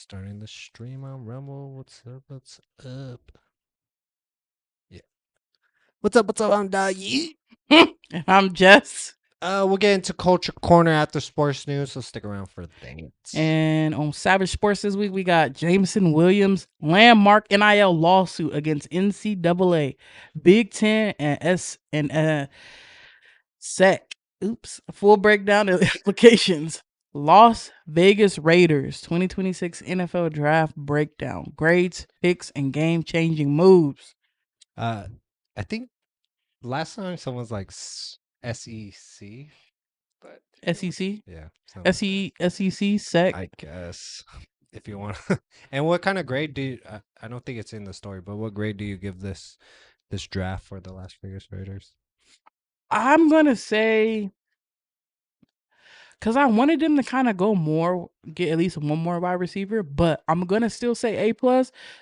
Starting the stream on Rumble. What's up? What's up? Yeah. What's up? What's up? I'm Dagi. And I'm Jess. We'll get into Culture Corner after sports news, so stick around for that. And on Savage Sports this week, we got Jameson Williams landmark NIL lawsuit against NCAA, Big Ten, and SEC. Oops. Full breakdown of applications. Las Vegas Raiders 2026 NFL Draft breakdown. Grades, picks, and game-changing moves. I think last time someone's like SEC, but SEC? yeah, SEC, SEC. I guess if you want. And what kind of grade do you? I don't think it's in the story, but what grade do you give this draft for the Las Vegas Raiders? I'm going to say, because I wanted them to kind of go more, get at least one more wide receiver, but I'm going to still say A+,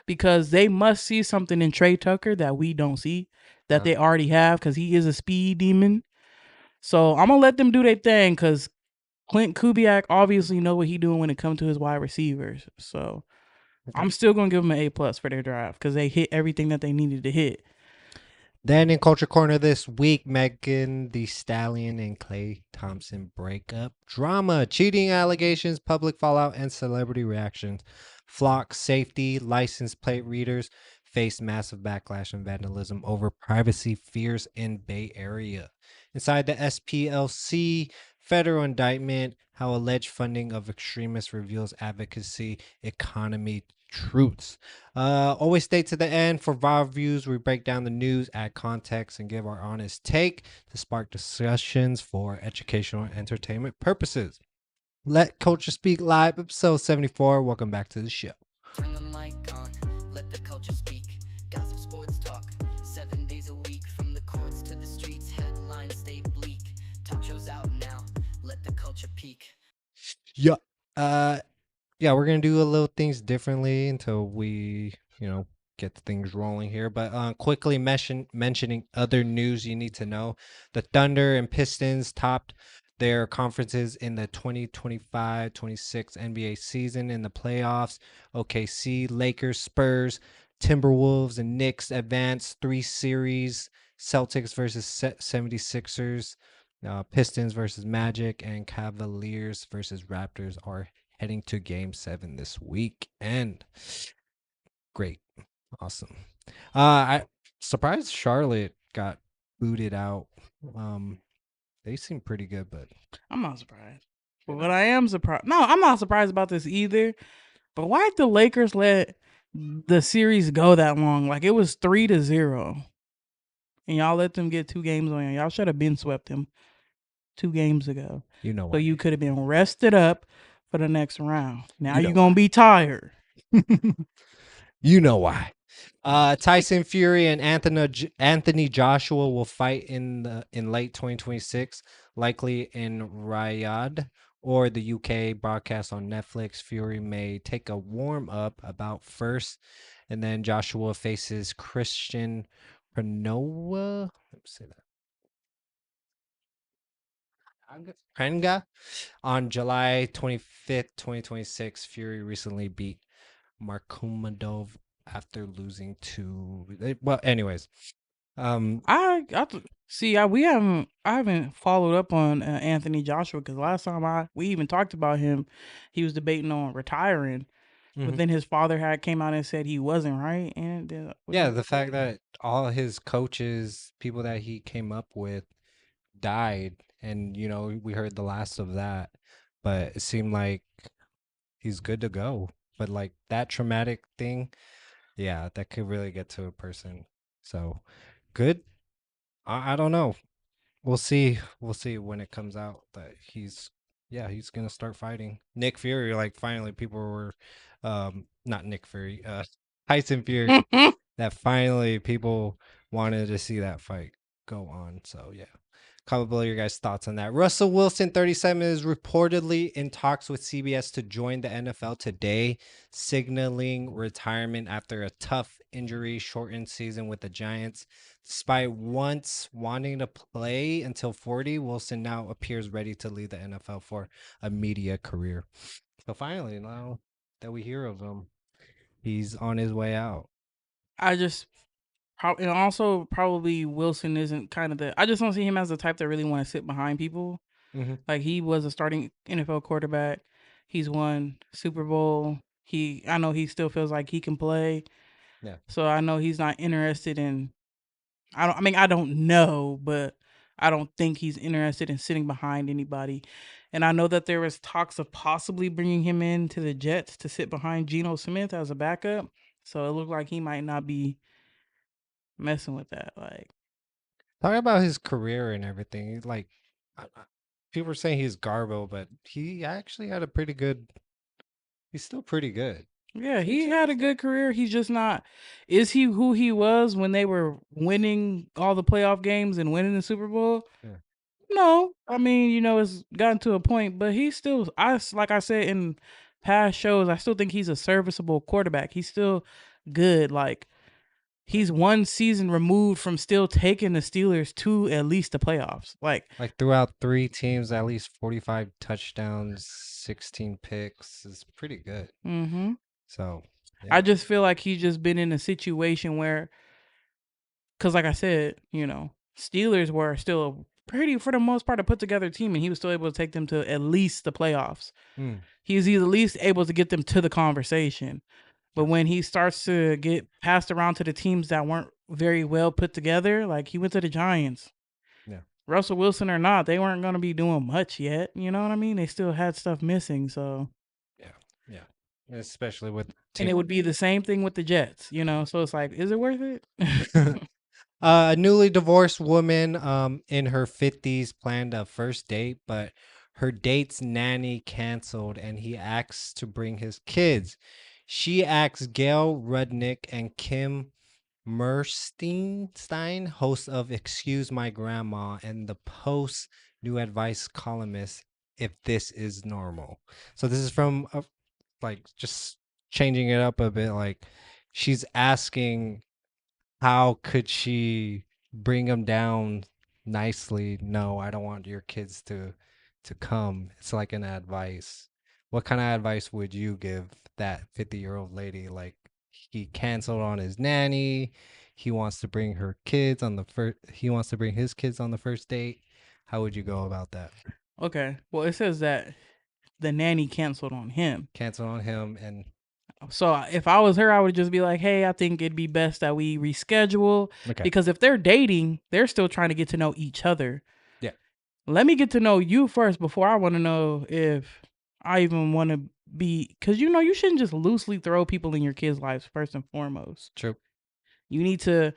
because they must see something in Trey Tucker that we don't see, that they already have, because he is a speed demon. So I'm going to let them do their thing, because Clint Kubiak obviously know what he doing when it comes to his wide receivers. So I'm still going to give them an A+ for their draft, because they hit everything that they needed to hit. Then in Culture Corner this week, Megan Thee Stallion and Klay Thompson breakup. Drama, cheating allegations, public fallout, and celebrity reactions. Flock safety, license plate readers face massive backlash and vandalism over privacy fears in Bay Area. Inside the SPLC, federal indictment, how alleged funding of extremists reveals advocacy, economy truths. Always stay to the end for VAR views. We break down the news, add context, and give our honest take to spark discussions for educational and entertainment purposes. Let Culture Speak Live, episode 74. Welcome back to the show. Turn the mic on, let the culture speak. Gossip, sports talk, 7 days a week. From the courts to the streets, headlines stay bleak. Talk shows out now, let the culture peak. Yeah. Yeah, we're gonna do a little things differently until we, get things rolling here. But quickly mentioning other news you need to know: the Thunder and Pistons topped their conferences in the 2025-26 NBA season in the playoffs. OKC, Lakers, Spurs, Timberwolves, and Knicks advanced 3 series: Celtics versus 76ers, Pistons versus Magic, and Cavaliers versus Raptors are heading to Game 7 this week. And great. Awesome. I surprised Charlotte got booted out. They seem pretty good, but I'm not surprised. But I am surprised. No, I'm not surprised about this either. But why did the Lakers let the series go that long? Like, it was 3-0. And y'all let them get 2 games on you. Y'all should have been swept them 2 games ago. you know So why. you could have been rested up for the next round. Now You know you're going to be tired. You know why. Tyson Fury and Anthony Joshua will fight in late 2026, likely in Riyadh or the UK. Broadcast on Netflix. Fury may take a warm up about first, and then Joshua faces Christian Pranoa. Let me say that. Prenga on July 25th, 2026. Fury recently beat Markumadov after losing to, well, anyways. I haven't followed up on Anthony Joshua, because last time we even talked about him, he was debating on retiring. But then his father came out and said he wasn't, right? And yeah, the fact that all his coaches, people that he came up with, died, and we heard the last of that, but it seemed like he's good to go. But like that traumatic thing, yeah, that could really get to a person. So good. I don't know. We'll see. We'll see when it comes out that he's gonna start fighting Nick Fury. Like finally, people were, not Nick Fury, Tyson Fury. That finally people wanted to see that fight go on. So yeah, comment below your guys' thoughts on that. Russell Wilson, 37, is reportedly in talks with CBS to join the NFL today, signaling retirement after a tough injury-shortened season with the Giants. Despite once wanting to play until 40, Wilson now appears ready to leave the NFL for a media career. So finally, now that we hear of him. He's on his way out. I just and also probably Wilson isn't kind of the. I just don't see him as the type that really want to sit behind people. Mm-hmm. Like he was a starting NFL quarterback. He's won Super Bowl. I know he still feels like he can play. Yeah. So I know he's not interested in. I don't know, but I don't think he's interested in sitting behind anybody. And I know that there was talks of possibly bringing him into the Jets to sit behind Geno Smith as a backup. So it looked like he might not be messing with that. Like, Talking about his career and everything, like people are saying he's Garbo, but he actually had a pretty good. He's still pretty good. yeah, he had a good career. He's just not. Is he who he was when they were winning all the playoff games and winning the Super Bowl? Yeah. No, I mean, it's gotten to a point, but he's still. Like I said in past shows, I still think he's a serviceable quarterback. He's still good. Like he's one season removed from still taking the Steelers to at least the playoffs. Like throughout 3 teams, at least 45 touchdowns, 16 picks is pretty good. Mm-hmm. So I just feel like he's just been in a situation where, because like I said, Steelers were still pretty, for the most part, a put together team, and he was still able to take them to at least the playoffs. He was at least able to get them to the conversation. But when he starts to get passed around to the teams that weren't very well put together, like he went to the Giants. Yeah. Russell Wilson or not, they weren't going to be doing much yet. You know what I mean? They still had stuff missing. So yeah, especially with and it would be the same thing with the Jets. So it's like, is it worth it? a newly divorced woman in her 50s planned a first date, but her date's nanny canceled and he asks to bring his kids. She asks Gail Rudnick and Kim Merstein, host of Excuse My Grandma and the Post new advice columnist, if this is normal. So this is from just changing it up a bit. Like she's asking, how could she bring them down nicely? No, I don't want your kids to come. It's like an advice. What kind of advice would you give that 50-year-old lady? Like he canceled on his nanny. He wants to bring her kids on the first. He wants to bring his kids on the first date. How would you go about that? Okay. Well, it says that the nanny canceled on him. Cancel on him, and so if I was her, I would just be like, hey, I think it'd be best that we reschedule. okay. Because if they're dating, they're still trying to get to know each other. Yeah. Let me get to know you first before I want to know if I even want to be, because you shouldn't just loosely throw people in your kids' lives first and foremost. True. You need to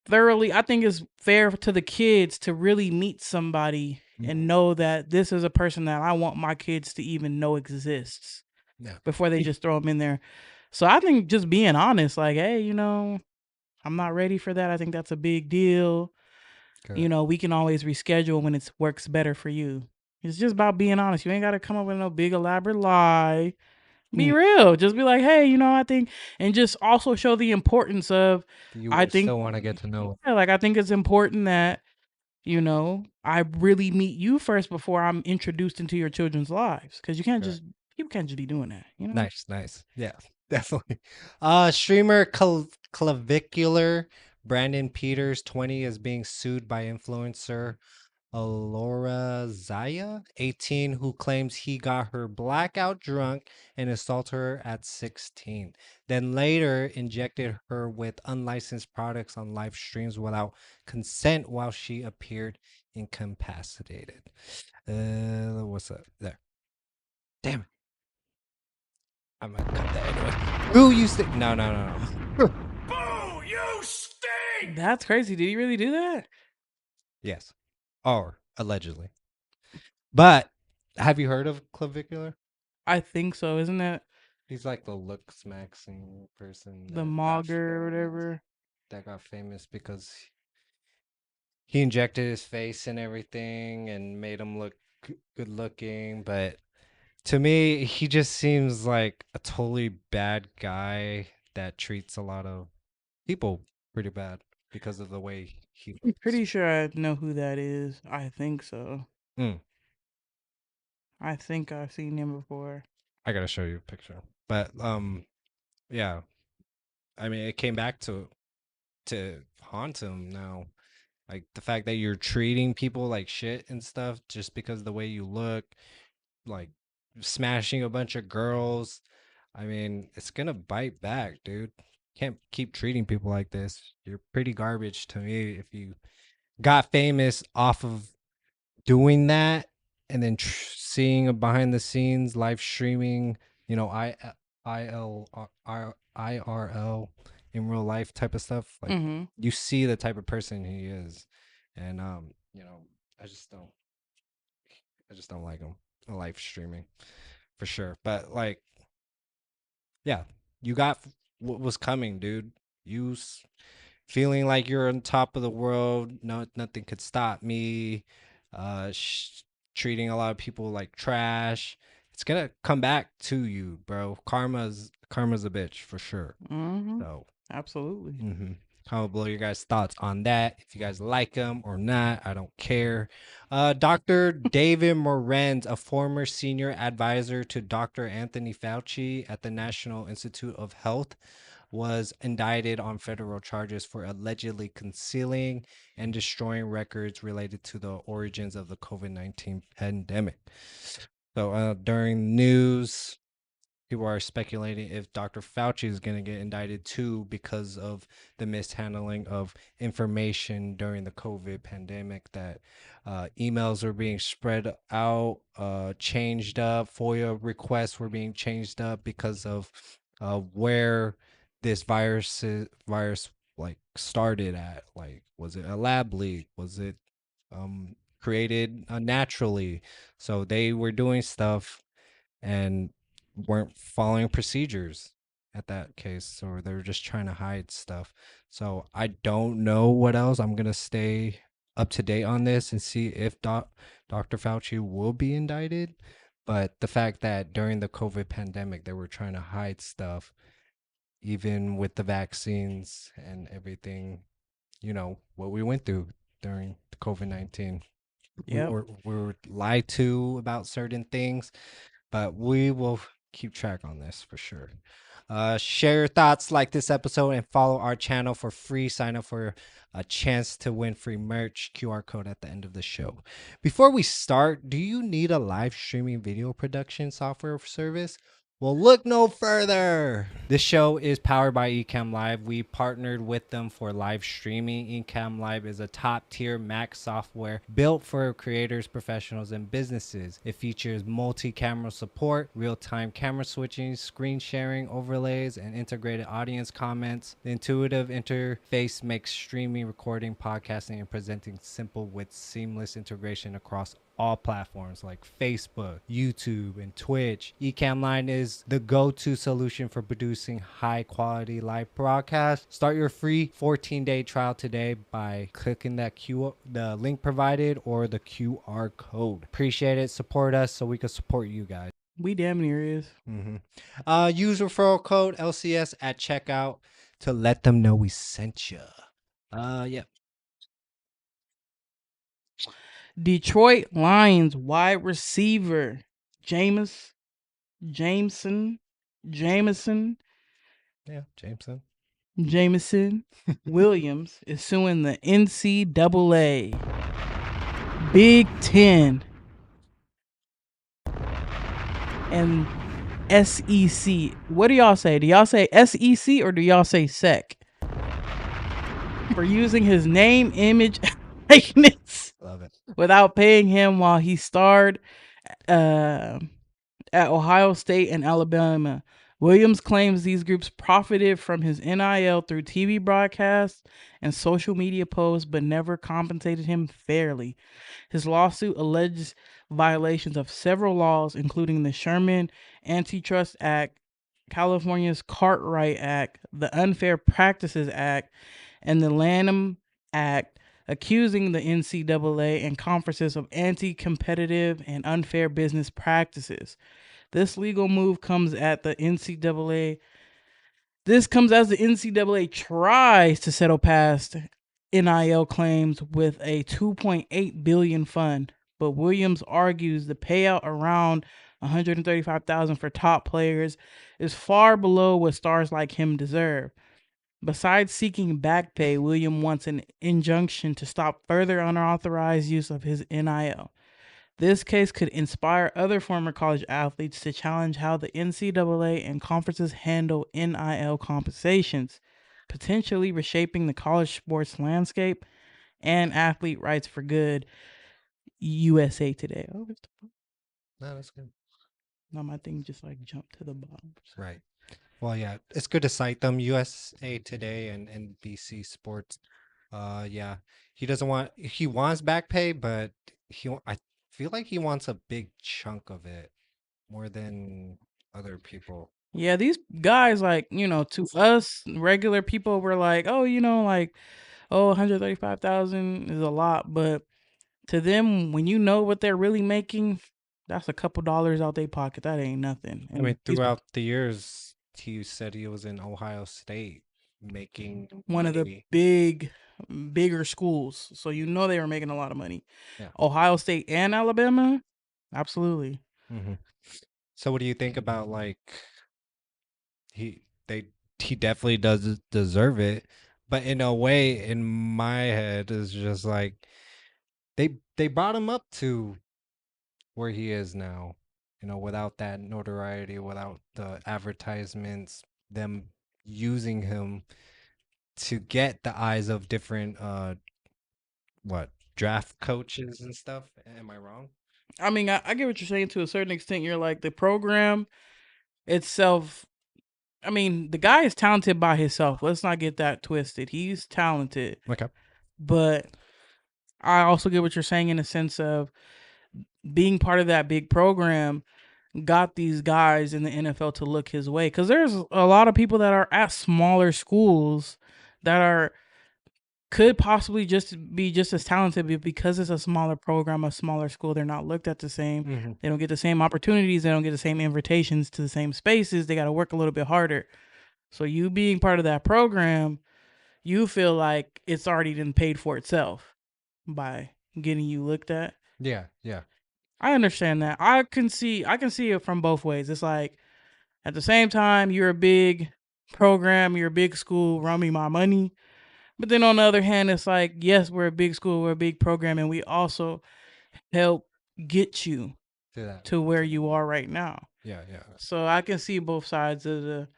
thoroughly, I think it's fair to the kids to really meet somebody and know that this is a person that I want my kids to even know exists before they just throw them in there. So I think just being honest, like, hey, I'm not ready for that. I think that's a big deal. Correct. We can always reschedule when it works better for you. It's just about being honest. You ain't got to come up with no big elaborate lie. Be real. Just be like, hey, I think, and just also show the importance of, Still want to get to know. Yeah, like I think it's important that, I really meet you first before I'm introduced into your children's lives. Because people can't just be doing that. Nice. Yeah, definitely. Streamer Clavicular Brandon Peters, 20, is being sued by influencer Alora Zaya, 18, who claims he got her blackout drunk and assaulted her at 16. Then later injected her with unlicensed products on live streams without consent while she appeared incapacitated. What's up? There. Damn it. I'm gonna cut that anyway. Boo, you stink. No. Boo, you stink! That's crazy. Did he really do that? Yes. Or allegedly. But have you heard of Clavicular? I think so. Isn't that He's like the look smacking person. the Mogger or whatever? That got famous because he injected his face and everything and made him look good looking. But to me, he just seems like a totally bad guy that treats a lot of people pretty bad because of the way he looks. I'm pretty sure I know who that is. I think so. Mm. I think I've seen him before. I gotta show you a picture. But yeah, I mean, it came back to haunt him now. Like the fact that you're treating people like shit and stuff just because of the way you look, like smashing a bunch of girls. I mean, it's gonna bite back, dude. Can't keep treating people like this. You're pretty garbage to me if you got famous off of doing that and then seeing a behind the scenes live streaming, you know, IRL in real life type of stuff. Like you see the type of person he is, and you know, I just don't like him live streaming for sure. But like, yeah, you got what was coming, dude. You feeling like you're on top of the world. No, nothing could stop me. Uh, treating a lot of people like trash. It's gonna come back to you, bro. Karma's a bitch for sure. So absolutely. Comment below your guys' thoughts on that. If you guys like him or not, I don't care. Dr. David Morenz, a former senior advisor to Dr. Anthony Fauci at the National Institute of Health, was indicted on federal charges for allegedly concealing and destroying records related to the origins of the COVID-19 pandemic. So during news, people are speculating if Dr. Fauci is going to get indicted too because of the mishandling of information during the COVID pandemic, that emails were being spread out, changed up, FOIA requests were being changed up because of where this virus like started at. Like, was it a lab leak? Was it created naturally? So they were doing stuff and weren't following procedures at that case, or they were just trying to hide stuff. So I don't know what else. I'm gonna stay up to date on this and see if Dr. Fauci will be indicted. But the fact that during the COVID pandemic they were trying to hide stuff, even with the vaccines and everything, you know, what we went through during the COVID-19. Yep. We were lied to about certain things, but we will keep track on this for sure. Share your thoughts, like this episode, and follow our channel for free. Sign up for a chance to win free merch. QR code at the end of the show. Before we start, do you need a live streaming video production software service? Well, look no further. This show is powered by Ecamm Live. We partnered with them for live streaming. Ecamm Live is a top tier Mac software built for creators, professionals, and businesses. It features multi-camera support, real-time camera switching, screen sharing, overlays, and integrated audience comments. The intuitive interface makes streaming, recording, podcasting, and presenting simple with seamless integration across all platforms like Facebook, YouTube, and Twitch. Ecamm Line is the go-to solution for producing high-quality live broadcasts. Start your free 14-day trial today by clicking the link provided or the QR code. Appreciate it. Support us so we can support you guys. We damn near is. Use referral code LCS at checkout to let them know we sent you. Yep. Detroit Lions wide receiver Jameson Yeah, Jameson. Williams is suing the NCAA, Big Ten, and SEC. What do y'all say? Do y'all say SEC or do y'all say SEC? For using his name, image, likeness. Love it. Without paying him while he starred at Ohio State and Alabama. Williams claims these groups profited from his NIL through TV broadcasts and social media posts, but never compensated him fairly. His lawsuit alleges violations of several laws, including the Sherman Antitrust Act, California's Cartwright Act, the Unfair Practices Act, and the Lanham Act, accusing the NCAA and conferences of anti-competitive and unfair business practices. This legal move comes as the NCAA tries to settle past NIL claims with a $2.8 billion fund, but Williams argues the payout around $135,000 for top players is far below what stars like him deserve. Besides seeking back pay, William wants an injunction to stop further unauthorized use of his NIL. This case could inspire other former college athletes to challenge how the NCAA and conferences handle NIL compensations, potentially reshaping the college sports landscape and athlete rights for good. USA Today. Oh, No, that's good. now my thing just like jumped to the bottom. Right. Well, yeah, it's good to cite them. USA Today and NBC Sports. Yeah, he wants back pay, but I feel like he wants a big chunk of it more than other people. Yeah, these guys, like, to us regular people, were like, oh, like, oh, 135,000 is a lot, but to them, when you know what they're really making, that's a couple dollars out their pocket. That ain't nothing. I mean, These throughout the years, he said he was in Ohio State making one of the money. bigger schools, so they were making a lot of money. Yeah. Ohio State and Alabama, absolutely. Mm-hmm. So, what do you think about he definitely does deserve it, but in a way, in my head, is just like they brought him up to where he is now, without that notoriety, without the advertisements, them using him to get the eyes of different what draft coaches and stuff. Am I wrong? I mean, I get what you're saying to a certain extent. You're like, the program itself. I mean, the guy is talented by himself. Let's not get that twisted. He's talented, Okay. but I also get what you're saying in the sense of being part of that big program got these guys in the NFL to look his way. Because there's a lot of people that are at smaller schools that could possibly just be just as talented, but because it's a smaller program, a smaller school, they're not looked at the same. Mm-hmm. They don't get the same opportunities. They don't get the same invitations to the same spaces. They got to work a little bit harder. So you being part of that program, you feel like it's already been paid for itself by getting you looked at. Yeah. I understand that. I can see it from both ways. It's like, at the same time, you're a big program, you're a big school, run me my money. But then on the other hand, it's like, yes, we're a big school, we're a big program, and we also help get you to where you are right now. Yeah. So I can see both sides of the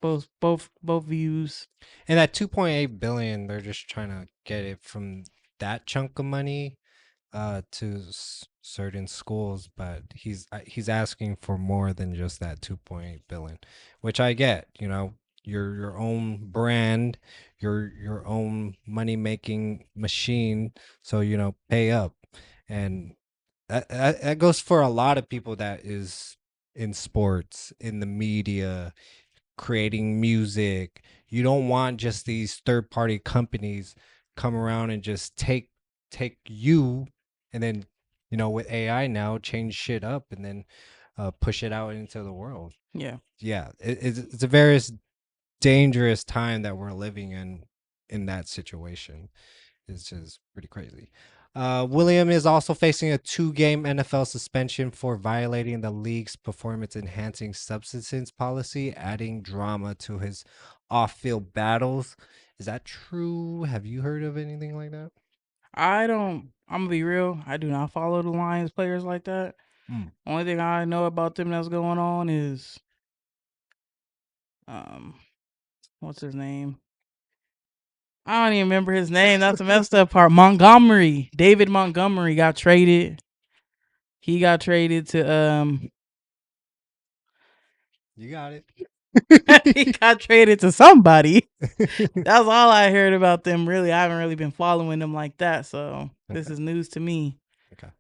both views. And that 2.8 billion, they're just trying to get it from that chunk of money to certain schools, but he's asking for more than just that 2.8 billion, which I get. Your own brand, your own money making machine, so pay up. And that goes for a lot of people that is in sports, in the media, creating music. You don't want just these third party companies come around and just take you, and then with AI now, change shit up and then push it out into the world. Yeah. It's a very dangerous time that we're living in that situation. It's just pretty crazy. William is also facing a 2-game NFL suspension for violating the league's performance-enhancing substances policy, adding drama to his off-field battles. Is that true? Have you heard of anything like that? I'm gonna be real. I do not follow the Lions players like that. Only thing I know about them that's going on is, what's his name? I don't even remember his name. That's the messed up part. Montgomery. David Montgomery got traded. He got traded to You got it. he got traded to somebody. That's all I heard about them, really. I haven't really been following them like that, so this is news to me. Okay.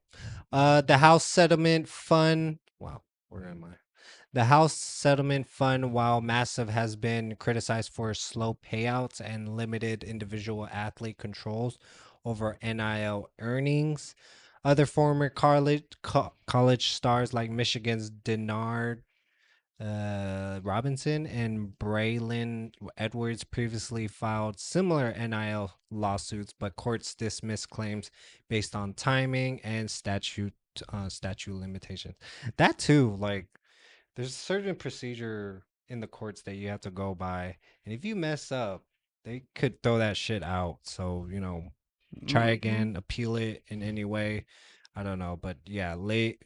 The House Settlement Fund. Wow, where am I? The House Settlement Fund, while massive, has been criticized for slow payouts and limited individual athlete controls over NIL earnings. Other former college stars like Michigan's Denard Robinson and Braylon Edwards previously filed similar NIL lawsuits, but courts dismissed claims based on timing and statute of limitations. That too, like there's a certain procedure in the courts that you have to go by, and if you mess up, they could throw that shit out. So try again, appeal it in any way. I don't know, but yeah,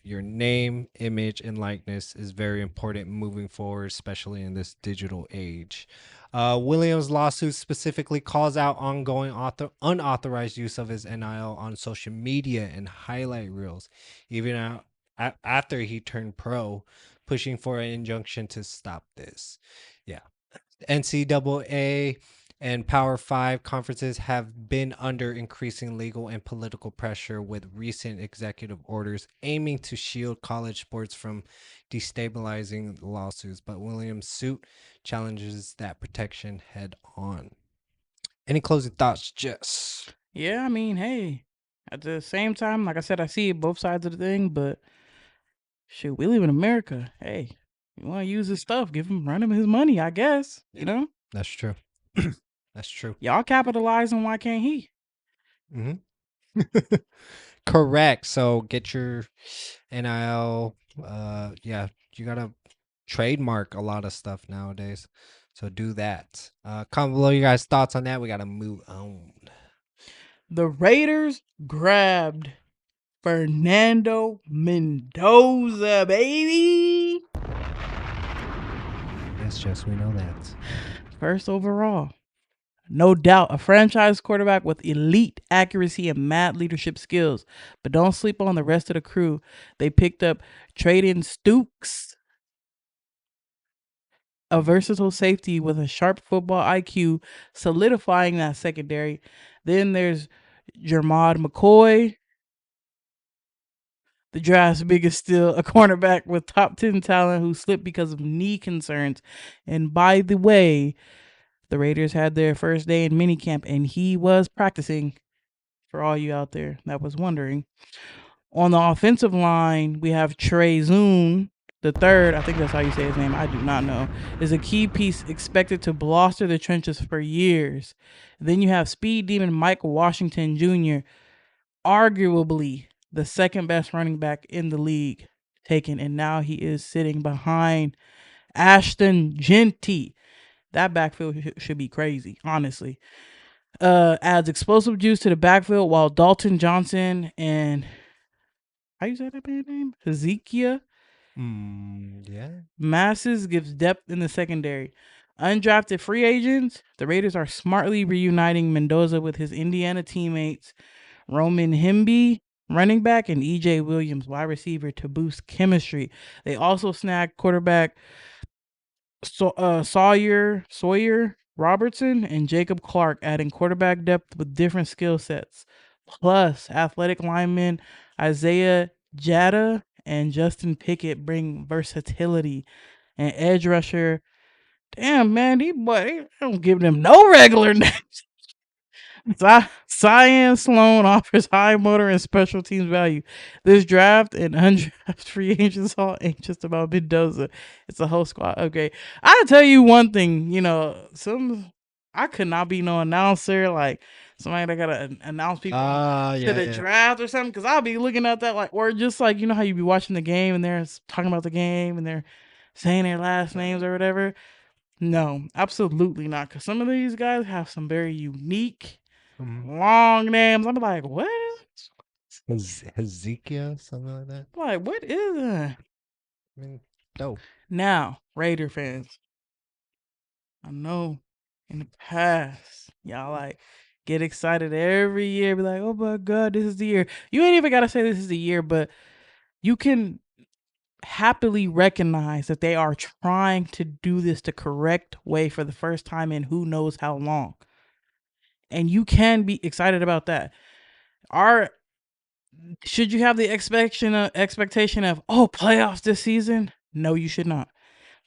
your name, image, and likeness is very important moving forward, especially in this digital age. Williams' lawsuit specifically calls out ongoing unauthorized use of his NIL on social media and highlight reels, even after he turned pro, pushing for an injunction to stop this. Yeah. NCAA and Power 5 conferences have been under increasing legal and political pressure, with recent executive orders aiming to shield college sports from destabilizing lawsuits. But Williams' suit challenges that protection head on. Any closing thoughts, Jess? Yeah, I mean, hey, at the same time, like I said, I see both sides of the thing, but shoot, we live in America. Hey, you want to use his stuff, run him his money, I guess. You know? That's true. That's true. Y'all capitalizing, why can't he? Mm-hmm. Correct. So get your NIL. Yeah, you gotta trademark a lot of stuff nowadays. So do that. Comment below your guys' thoughts on that. We gotta move on. The Raiders grabbed Fernando Mendoza, baby. Yes, Jess, we know that. First overall. No doubt, a franchise quarterback with elite accuracy and mad leadership skills. But don't sleep on the rest of the crew. They picked up Traden Stukes, a versatile safety with a sharp football IQ, solidifying that secondary. Then there's Jermod McCoy, the draft's biggest steal, a cornerback with top 10 talent who slipped because of knee concerns. And by the way, the Raiders had their first day in minicamp, and he was practicing, for all you out there that was wondering. On the offensive line, we have Trey Zoon, the third, I think that's how you say his name, I do not know, is a key piece expected to bluster the trenches for years. Then you have speed demon Mike Washington Jr., arguably the second best running back in the league, taken, and now he is sitting behind Ashton Genty. That backfield should be crazy, honestly. Adds explosive juice to the backfield, while Dalton Johnson and how you say that man's name? Hezekiah Yeah. Masses gives depth in the secondary. Undrafted free agents, the Raiders are smartly reuniting Mendoza with his Indiana teammates Roman Himby, running back, and EJ Williams, wide receiver, to boost chemistry. They also snagged quarterback Sawyer Robertson and Jacob Clark, adding quarterback depth with different skill sets. Plus, athletic linemen Isaiah Jada and Justin Pickett bring versatility. And edge rusher, damn man, they don't give them no regular names. Cyan Sloan offers high motor and special teams value. This draft and undrafted free agents all ain't just about Mendoza. It's a whole squad. Okay, I'll tell you one thing. I could not be no announcer, like somebody that gotta announce people to the draft or something, because I'll be looking at that like, or just like how you be watching the game and they're talking about the game and they're saying their last names or whatever. No, absolutely not, because some of these guys have some very unique long names. I'm like, what? Hezekiah, something like that. Like, what is that? I mean, dope. Now, Raider fans, I know in the past, y'all like get excited every year, be like, oh my God, this is the year. You ain't even gotta say this is the year, but you can happily recognize that they are trying to do this the correct way for the first time in who knows how long. And you can be excited about that. Should you have the expectation of playoffs this season? No, you should not.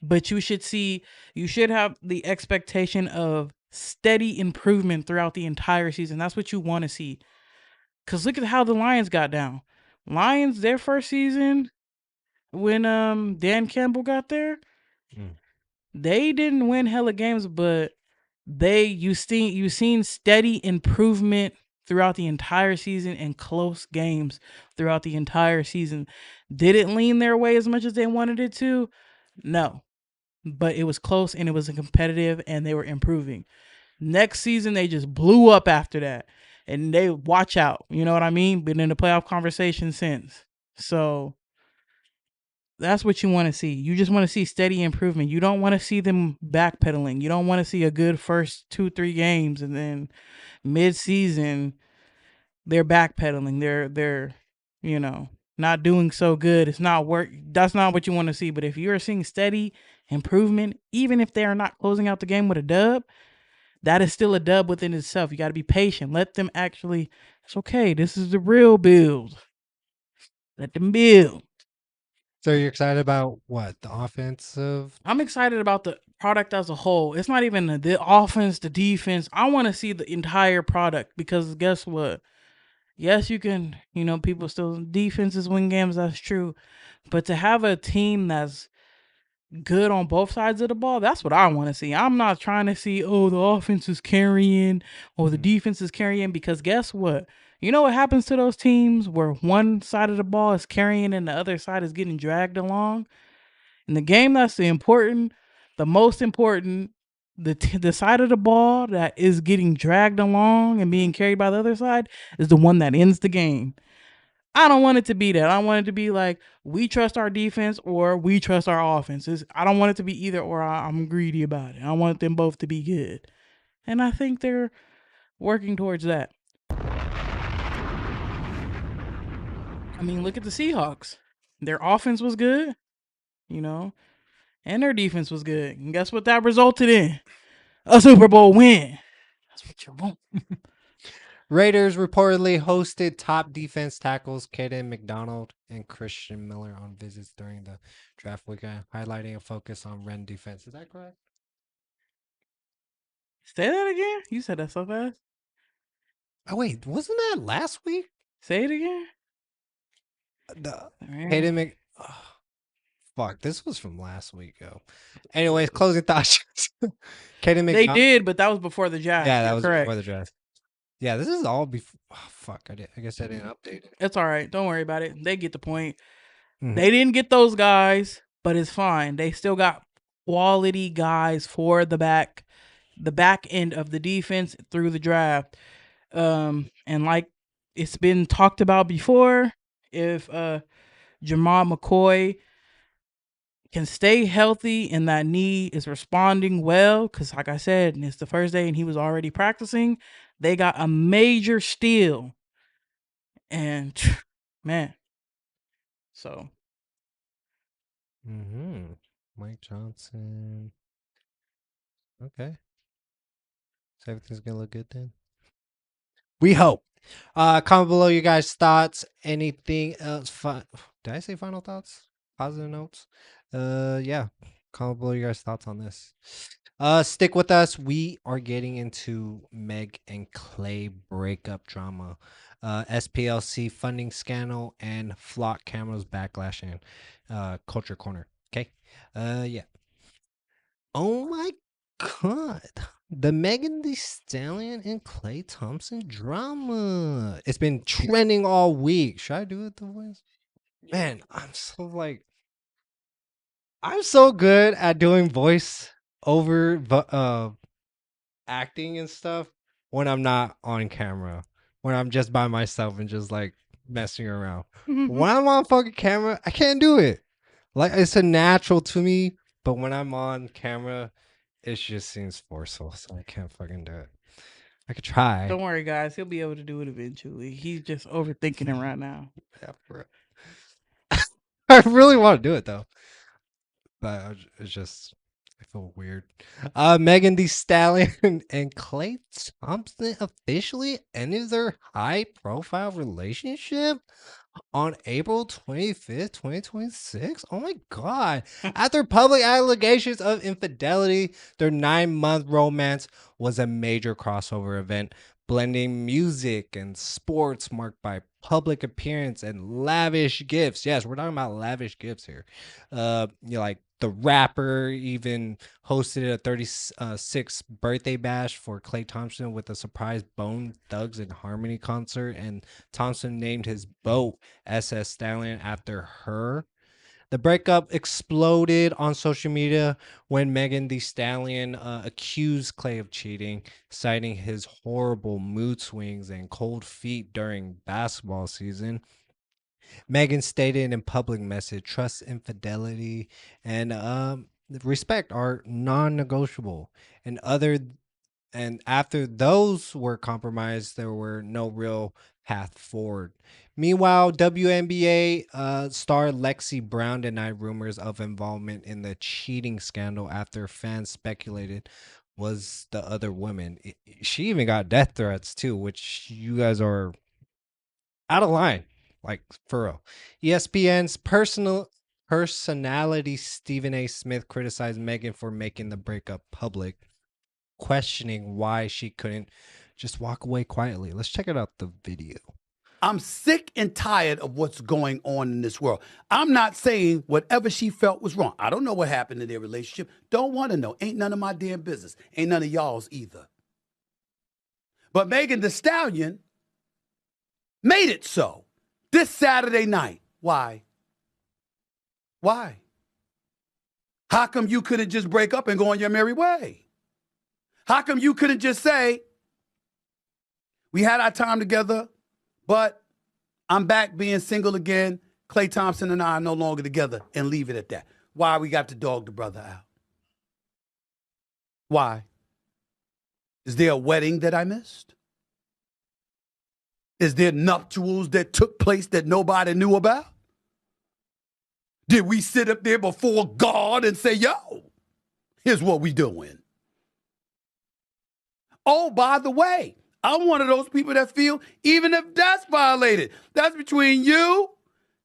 But you should have the expectation of steady improvement throughout the entire season. That's what you want to see. Because look at how the Lions got down. Lions, their first season, when Dan Campbell got there, they didn't win hella games, but you seen steady improvement throughout the entire season and close games throughout the entire season. Did it lean their way as much as they wanted it to? No. But it was close and it was competitive and they were improving. Next season, they just blew up after that. And they watch out. You know what I mean? Been in the playoff conversation since. So that's what you want to see. You just want to see steady improvement. You don't want to see them backpedaling. You don't want to see a good first 2-3 games and then mid-season they're backpedaling. They're not doing so good. It's not work. That's not what you want to see. But if you're seeing steady improvement, even if they are not closing out the game with a dub, that is still a dub within itself. You got to be patient. Let them actually. It's okay. This is the real build. Let them build. So you're excited about what? The offensive? I'm excited about the product as a whole. It's not even the offense, the defense. I want to see the entire product because guess what? Yes, you can, people still defenses win games. That's true. But to have a team that's good on both sides of the ball, that's what I want to see. I'm not trying to see, the offense is carrying or the defense is carrying because guess what? You know what happens to those teams where one side of the ball is carrying and the other side is getting dragged along? In the game that's the most important, the side of the ball that is getting dragged along and being carried by the other side is the one that ends the game. I don't want it to be that. I want it to be like we trust our defense or we trust our offenses. I don't want it to be either or. I'm greedy about it. I want them both to be good. And I think they're working towards that. I mean, look at the Seahawks. Their offense was good, and their defense was good. And guess what that resulted in? A Super Bowl win. That's what you want. Raiders reportedly hosted top defense tackles Caden McDonald and Christian Miller on visits during the draft weekend, highlighting a focus on run defense. Is that correct? Say that again? You said that so fast. Oh, wait. Wasn't that last week? Say it again. Caden fuck, this was from last week, yo. Anyways, closing thoughts. Caden McDonald. They did, but that was before the draft. Yeah, that was correct. before the draft. Yeah, this is all before. Oh, fuck, I guess I didn't update it. It's all right. Don't worry about it. They get the point. Mhm. They didn't get those guys, but it's fine. They still got quality guys for the back end of the defense through the draft. And like it's been talked about before, if Jamal McCoy can stay healthy and that knee is responding well, because like I said, it's the first day and he was already practicing, they got a major steal. And man, so Mike Johnson. Okay. So everything's gonna look good then. We hope. Comment below your guys' thoughts. Anything else? Did I say final thoughts? Positive notes? Yeah. Comment below your guys' thoughts on this. Stick with us. We are getting into Meg&Klay breakup drama. SPLC funding scandal and flock cameras backlash and culture corner. Okay. Yeah. Oh my god. The Megan Thee Stallion and Klay Thompson drama. It's been trending all week. Should I do it the voice? Man, I'm so good at doing voice over acting and stuff when I'm not on camera. When I'm just by myself and just like messing around. When I'm on fucking camera, I can't do it. Like it's a natural to me, but when I'm on camera, it just seems forceful, so I can't fucking do it. I could try. Don't worry, guys. He'll be able to do it eventually. He's just overthinking it right now. Yeah, bro. I really want to do it though, but it's just I feel weird. Megan Thee Stallion and Klay Thompson officially ended their high-profile relationship on April 25th, 2026. Oh my god. After public allegations of infidelity, their 9-month romance was a major crossover event, blending music and sports marked by public appearance and lavish gifts. Yes, we're talking about lavish gifts here. Like The rapper even hosted a 36th birthday bash for Klay Thompson with a surprise Bone Thugs and Harmony concert, and Thompson named his boat SS Stallion after her. The breakup exploded on social media when Megan Thee Stallion accused Klay of cheating, citing his horrible mood swings and cold feet during basketball season. Megan stated in public message, trust, infidelity, and respect are non-negotiable. And after those were compromised, there were no real path forward. Meanwhile, WNBA star Lexi Brown denied rumors of involvement in the cheating scandal after fans speculated was the other woman. She even got death threats too, which you guys are out of line, like for real. ESPN's personality Stephen A. Smith criticized Megan for making the breakup public, questioning why she couldn't just walk away quietly. Let's check out the video. I'm sick and tired of what's going on in this world. I'm not saying whatever she felt was wrong. I don't know what happened in their relationship. Don't want to know. Ain't none of my damn business. Ain't none of y'all's either. But Megan Thee Stallion made it so this Saturday night. Why? Why? How come you couldn't just break up and go on your merry way? How come you couldn't just say, we had our time together, but I'm back being single again. Klay Thompson and I are no longer together, and leave it at that? Why we got to dog the brother out? Why? Is there a wedding that I missed? Is there nuptials that took place that nobody knew about? Did we sit up there before God and say, yo, here's what we doing? Oh, by the way, I'm one of those people that feel even if that's violated, that's between you,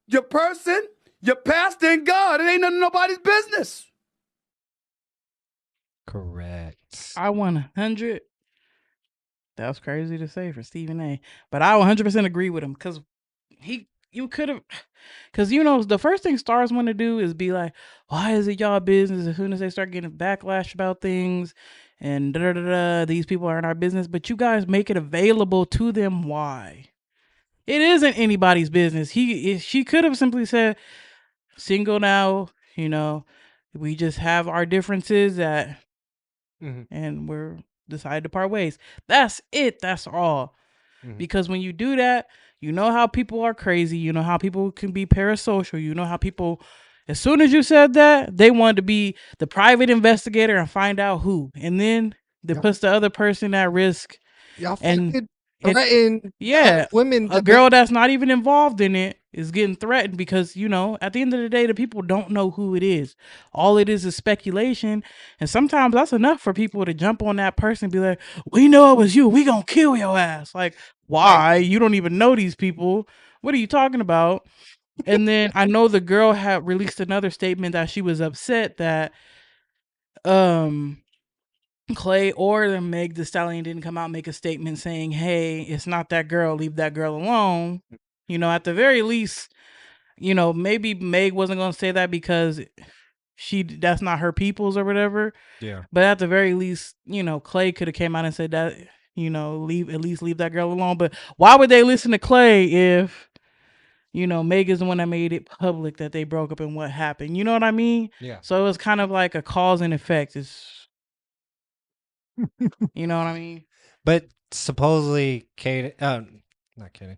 your person, your pastor, and God. It ain't none of nobody's business. Correct. I 100. That was crazy to say for Stephen A. But I 100% agree with him because you could have, because the first thing stars want to do is be like, why is it y'all business? As soon as they start getting backlash about things and these people aren't our business, but you guys make it available to them. Why? It isn't anybody's business. She could have simply said, single now, we just have our differences and we're decided to part ways. That's it. That's all. Because when you do that, you know how people are crazy. You know how people can be parasocial. You know how people, as soon as you said that, they wanted to be the private investigator and find out who. And then they puts the other person at risk. Y'all And fucking threaten women. A girl that's not even involved in it is getting threatened because, at the end of the day, the people don't know who it is. All it is speculation. And sometimes that's enough for people to jump on that person and be like, we know it was you. We gonna kill your ass. Like, why? You don't even know these people. What are you talking about? And then I know the girl had released another statement that she was upset that Klay or the Meg Thee Stallion didn't come out and make a statement saying, hey, it's not that girl, leave that girl alone. At the very least, maybe Meg wasn't going to say that because that's not her people's or whatever. Yeah. But at the very least, Klay could have came out and said that, leave that girl alone. But why would they listen to Klay if, Meg is the one that made it public that they broke up and what happened? You know what I mean? Yeah. So it was kind of like a cause and effect. You know what I mean? But supposedly, not kidding.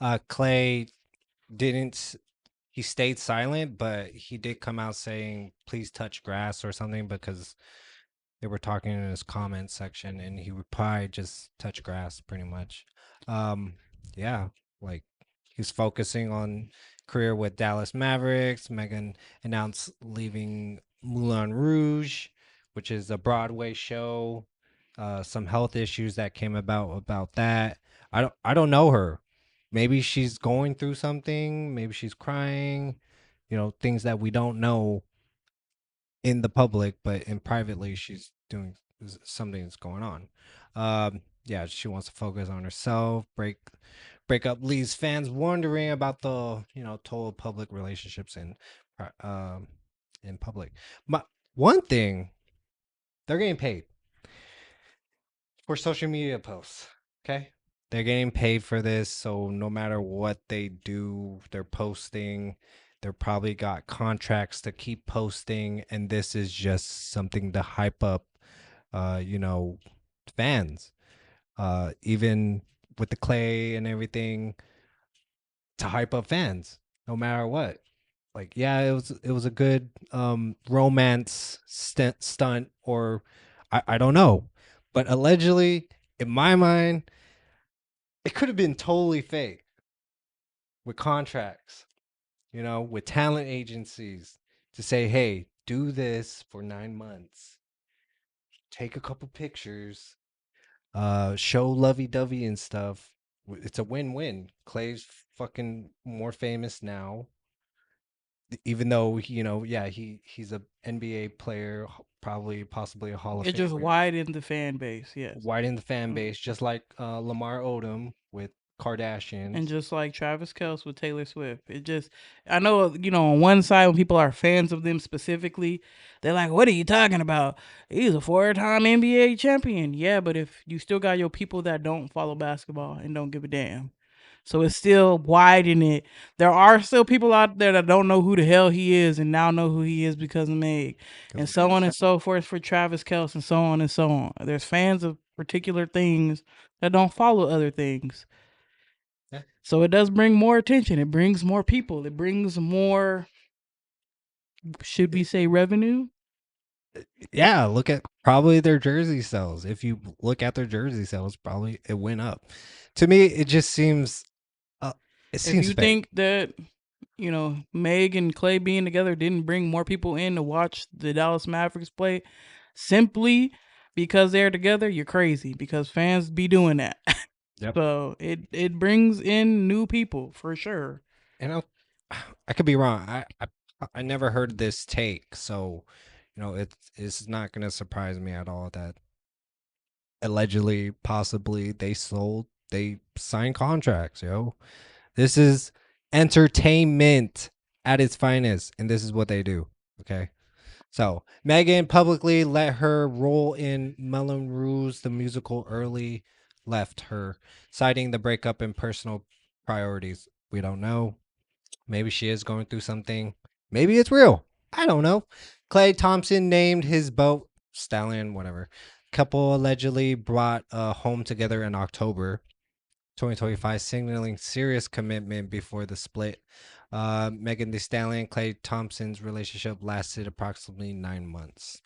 Klay didn't. He stayed silent, but he did come out saying, "Please touch grass" or something because they were talking in his comment section, and he replied, "Just touch grass," pretty much. Yeah, like he's focusing on career with Dallas Mavericks. Megan announced leaving Moulin Rouge, which is a Broadway show. Some health issues that came about that. I don't know her. Maybe she's going through something. Maybe she's crying. Things that we don't know in the public, but in privately, she's doing something that's going on. Yeah, she wants to focus on herself. Breakup leaves fans wondering about the total public relationships in public. One thing, they're getting paid for social media posts. Okay, they're getting paid for this, so no matter what they do, they're posting. They're probably got contracts to keep posting, and this is just something to hype up, you know, fans. Even with the Clay and everything, to hype up fans, no matter what. Like, yeah, it was a good romance stunt, or I don't know, but allegedly, in my mind, it could have been totally fake with contracts, you know, with talent agencies to say, hey, do this for 9 months, take a couple pictures, show lovey dovey and stuff. It's a win-win. Clay's fucking more famous now, even though yeah, he's a NBA player, probably possibly a Hall of It just Famer. widened the fan base, yes. Widen the fan base, just like Lamar Odom with Kardashians. And just like Travis Kelce with Taylor Swift. It just, I know, on one side, when people are fans of them specifically, they're like, what are you talking about? He's a 4-time NBA champion. Yeah, but if you still got your people that don't follow basketball and don't give a damn. So it's still widening it. There are still people out there that don't know who the hell he is and now know who he is because of Meg. And so on and so forth for Travis Kelce and so on and so on. There's fans of particular things that don't follow other things. Yeah. So it does bring more attention. It brings more people. It brings more, should we say, revenue? Yeah, look at probably their jersey sales. If you look at their jersey sales, probably it went up. To me, it just seems it seems If you fake. think that Meg and Klay being together didn't bring more people in to watch the Dallas Mavericks play simply because they're together, you're crazy, because fans be doing that. Yep. So it brings in new people for sure. And I could be wrong. I never heard this take, so it's not gonna surprise me at all that allegedly, possibly they signed contracts. This is entertainment at its finest, and this is what they do. Okay. So Megan publicly let her role in Moulin Rouge the musical early left her, citing the breakup and personal priorities. We don't know. Maybe she is going through something. Maybe it's real. I don't know. Klay Thompson named his boat Stallion, whatever. Couple allegedly brought home together in October 2025, signaling serious commitment before the split. Megan Thee Stallion, Klay Thompson's relationship lasted approximately 9 months.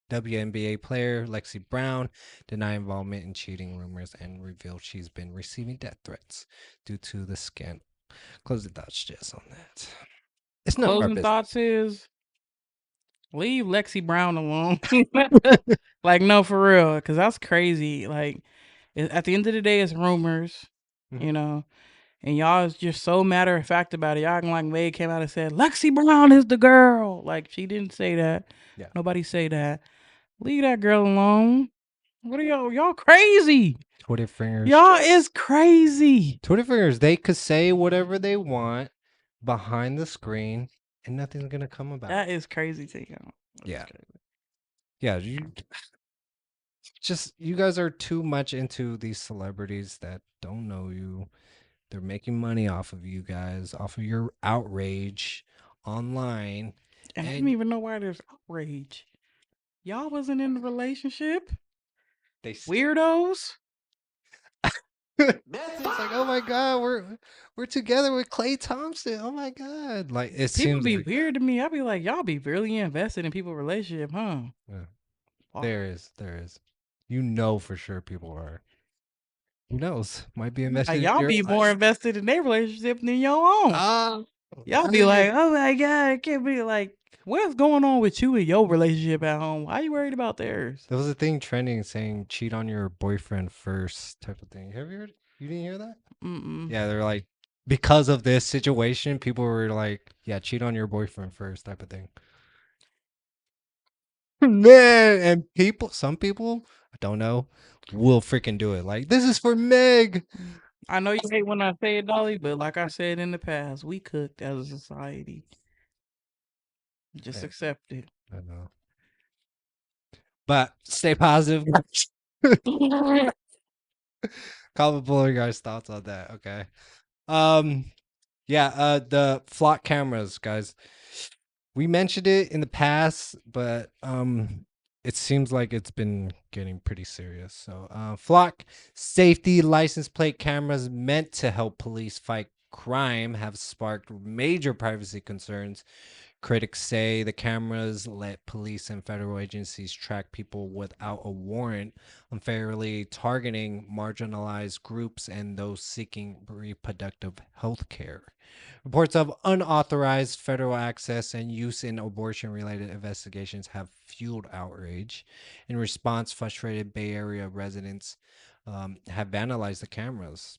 WNBA player Lexi Brown denied involvement in cheating rumors and revealed she's been receiving death threats due to the scandal. Closing thoughts, Jess, on that. It's not our Closing business. thoughts is leave Lexi Brown alone. Like, no, for real, because that's crazy. Like, at the end of the day, it's rumors, Mhm. and y'all is just so matter of fact about it. Y'all acting like Meg came out and said Lexi Brown is the girl. Like, she didn't say that. Yeah. Nobody say that. Leave that girl alone. What are y'all crazy? Twitter fingers. Y'all is crazy. Twitter fingers. They could say whatever they want behind the screen, and nothing's gonna come about. That is crazy to y'all. Yeah. Yeah, you guys are too much into these celebrities that don't know you. They're making money off of you guys, off of your outrage online. And I didn't even know why there's outrage. Y'all wasn't in a relationship? They Weirdos? it's like, oh my god, we're together with Klay Thompson. Oh my god, like it People seems be like weird to me. I be like, y'all be really invested in people's relationship, huh? yeah. Wow. There is. You know for sure people are. Who knows? Might be invested. Like, in y'all your be more invested in their relationship than your own. Y'all I be mean, like, oh my god, I can't be like, what's going on with you and your relationship at home? Why are you worried about theirs? there was a thing trending saying cheat on your boyfriend first type of thing. Have you heard? You didn't hear that? Mm-mm. Yeah, they're like, because of this situation, people were like, yeah, cheat on your boyfriend first type of thing. Man, and some people, I don't know, will freaking do it. Like, this is for Meg. I know you hate when I say it, Dolly, but like I said in the past, we cooked as a society. Just Yeah. accept it. I know. But stay positive. Comment below your guys' thoughts on that. Okay. Yeah, the flock cameras, guys. We mentioned it in the past, but it seems like it's been getting pretty serious. So flock safety license plate cameras meant to help police fight crime have sparked major privacy concerns. Critics say the cameras let police and federal agencies track people without a warrant, unfairly targeting marginalized groups and those seeking reproductive health care. Reports of unauthorized federal access and use in abortion related investigations have fueled outrage. In response, frustrated Bay Area residents have vandalized the cameras,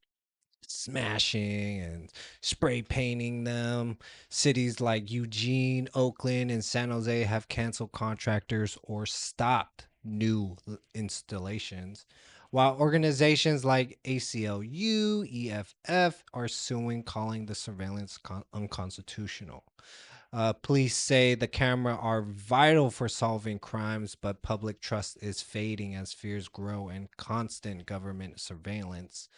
smashing and spray painting them. Cities like Eugene, Oakland, and San Jose have canceled contractors or stopped new installations, while organizations like ACLU, EFF are suing, calling the surveillance unconstitutional. Police say the camera are vital for solving crimes, but public trust is fading as fears grow and constant government surveillance.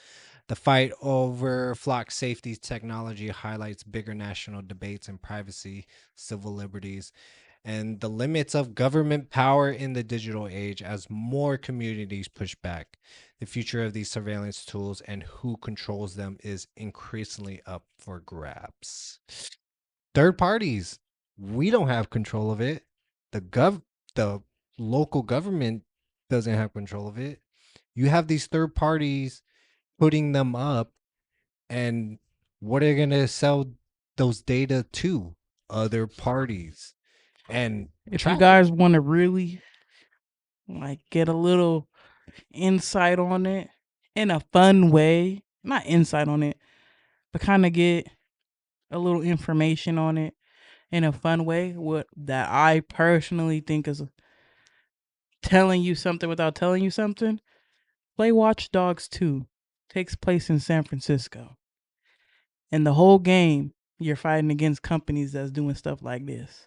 The fight over flock safety technology highlights bigger national debates in privacy, civil liberties, and the limits of government power in the digital age as more communities push back. The future of these surveillance tools and who controls them is increasingly up for grabs. Third parties, we don't have control of it. The local government doesn't have control of it. You have these third parties putting them up, and what are going to sell those data to? Other parties. And If you guys want to really like get a little insight on it in a fun way, not insight on it, but kind of get a little information on it in a fun way, what that I personally think is telling you something without telling you something, play Watch Dogs 2. Takes place in San Francisco. And the whole game, you're fighting against companies that's doing stuff like this.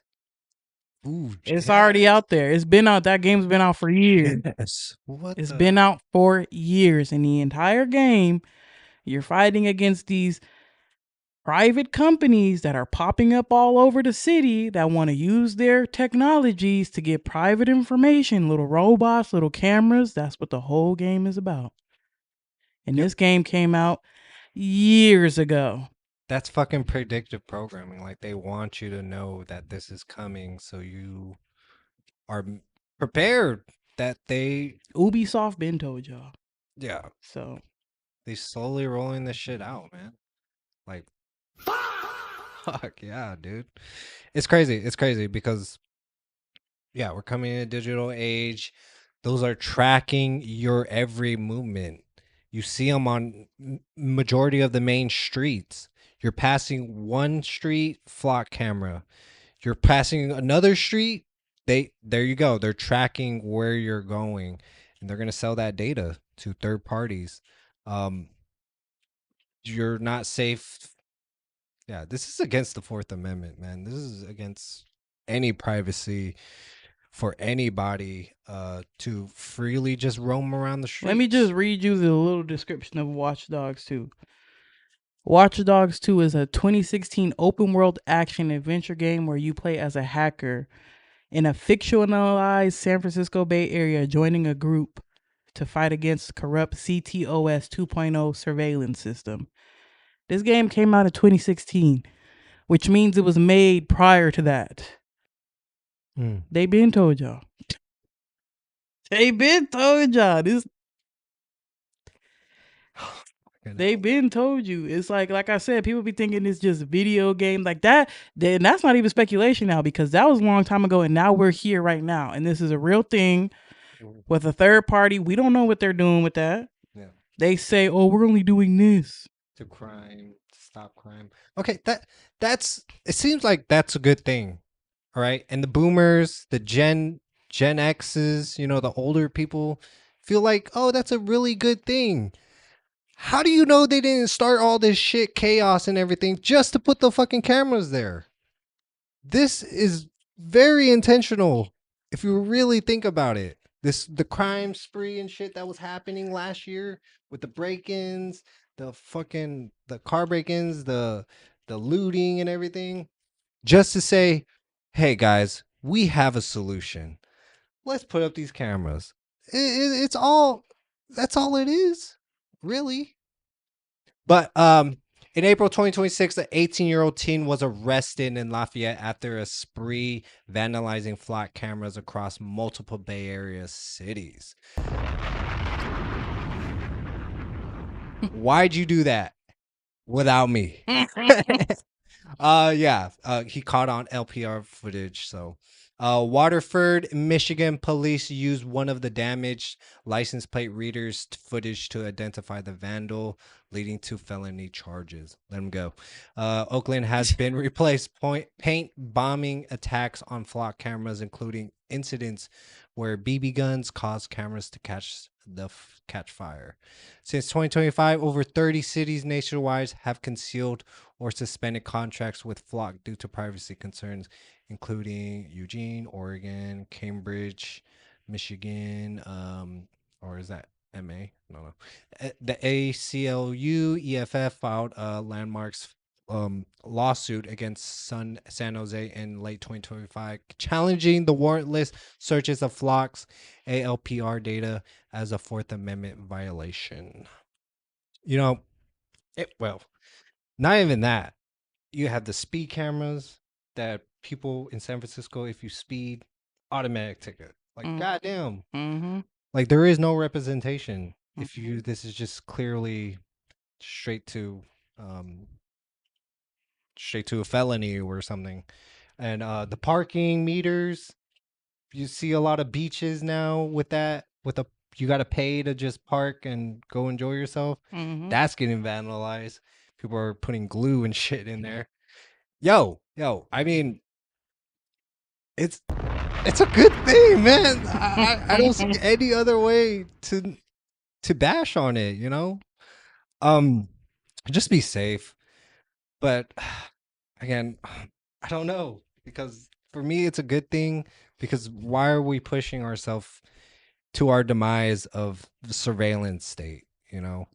Ooh, It's already out there. It's been out. That game's been out for years. yes. It's been out for years. In the entire game, you're fighting against these private companies that are popping up all over the city that want to use their technologies to get private information, little robots, little cameras. That's what the whole game is about. And this game came out years ago. That's fucking predictive programming. Like, they want you to know that this is coming, so you are prepared. That Ubisoft been told y'all. Yeah, So they slowly rolling this shit out, man. Like, fuck yeah, dude. It's crazy. It's crazy because, yeah, we're coming in a digital age. Those are tracking your every movement. You see them on majority of the main streets. You're passing one street, flock camera. You're passing another street, there you go. They're tracking where you're going, and they're gonna sell that data to third parties. You're not safe. Yeah, this is against the Fourth Amendment, man. This is against any privacy for anybody to freely just roam around the streets. let me just read you the little description of Watch Dogs 2. Watch Dogs 2 is a 2016 open world action adventure game where you play as a hacker in a fictionalized San Francisco Bay Area, joining a group to fight against corrupt CTOS 2.0 surveillance system. This game came out in 2016, which means it was made prior to that. They been told y'all. They been told y'all. They been told you. It's like I said, people be thinking it's just video game like that. Then that's not even speculation now, because that was a long time ago, and now we're here right now, and this is a real thing with a third party. We don't know what they're doing with that. Yeah. They say, "Oh, we're only doing this to crime, to stop crime." Okay, that's it seems like that's a good thing. All right. And the boomers, the Gen X's, you know, the older people feel like, oh, that's a really good thing. How do you know they didn't start all this shit, chaos and everything, just to put the fucking cameras there? This is very intentional. If you really think about it, the crime spree and shit that was happening last year with the break-ins, the car break-ins, the looting and everything, just to say, hey guys, we have a solution. Let's put up these cameras. It's all that's all it is, really. But in April 2026, an 18-year-old teen was arrested in Lafayette after a spree vandalizing flock cameras across multiple Bay Area cities. Why'd you do that without me? He caught on LPR footage. So, Waterford, Michigan police used one of the damaged license plate readers footage to identify the vandal, leading to felony charges. Let him go. Oakland has been replaced paint bombing attacks on flock cameras, including incidents where BB guns caused cameras to catch fire. Since 2025, over 30 cities nationwide have concealed or suspended contracts with Flock due to privacy concerns, including Eugene, Oregon, Cambridge, Michigan, or is that MA? No. The ACLU EFF filed a landmarks lawsuit against San Jose in late 2025, challenging the warrantless searches of Flock's ALPR data as a Fourth Amendment violation. You know, not even that. You have the speed cameras that people in San Francisco, if you speed, automatic ticket. Like, goddamn. Mm-hmm. Like, there is no representation. If this is just clearly straight to a felony or something. And the parking meters, you see a lot of beaches now with that, you got to pay to just park and go enjoy yourself. That's getting vandalized. People are putting glue and shit in there. Yo, I mean, it's a good thing, man. I don't see any other way to bash on it, you know? Just be safe. But again, I don't know, because for me it's a good thing, because why are we pushing ourselves to our demise of the surveillance state, you know?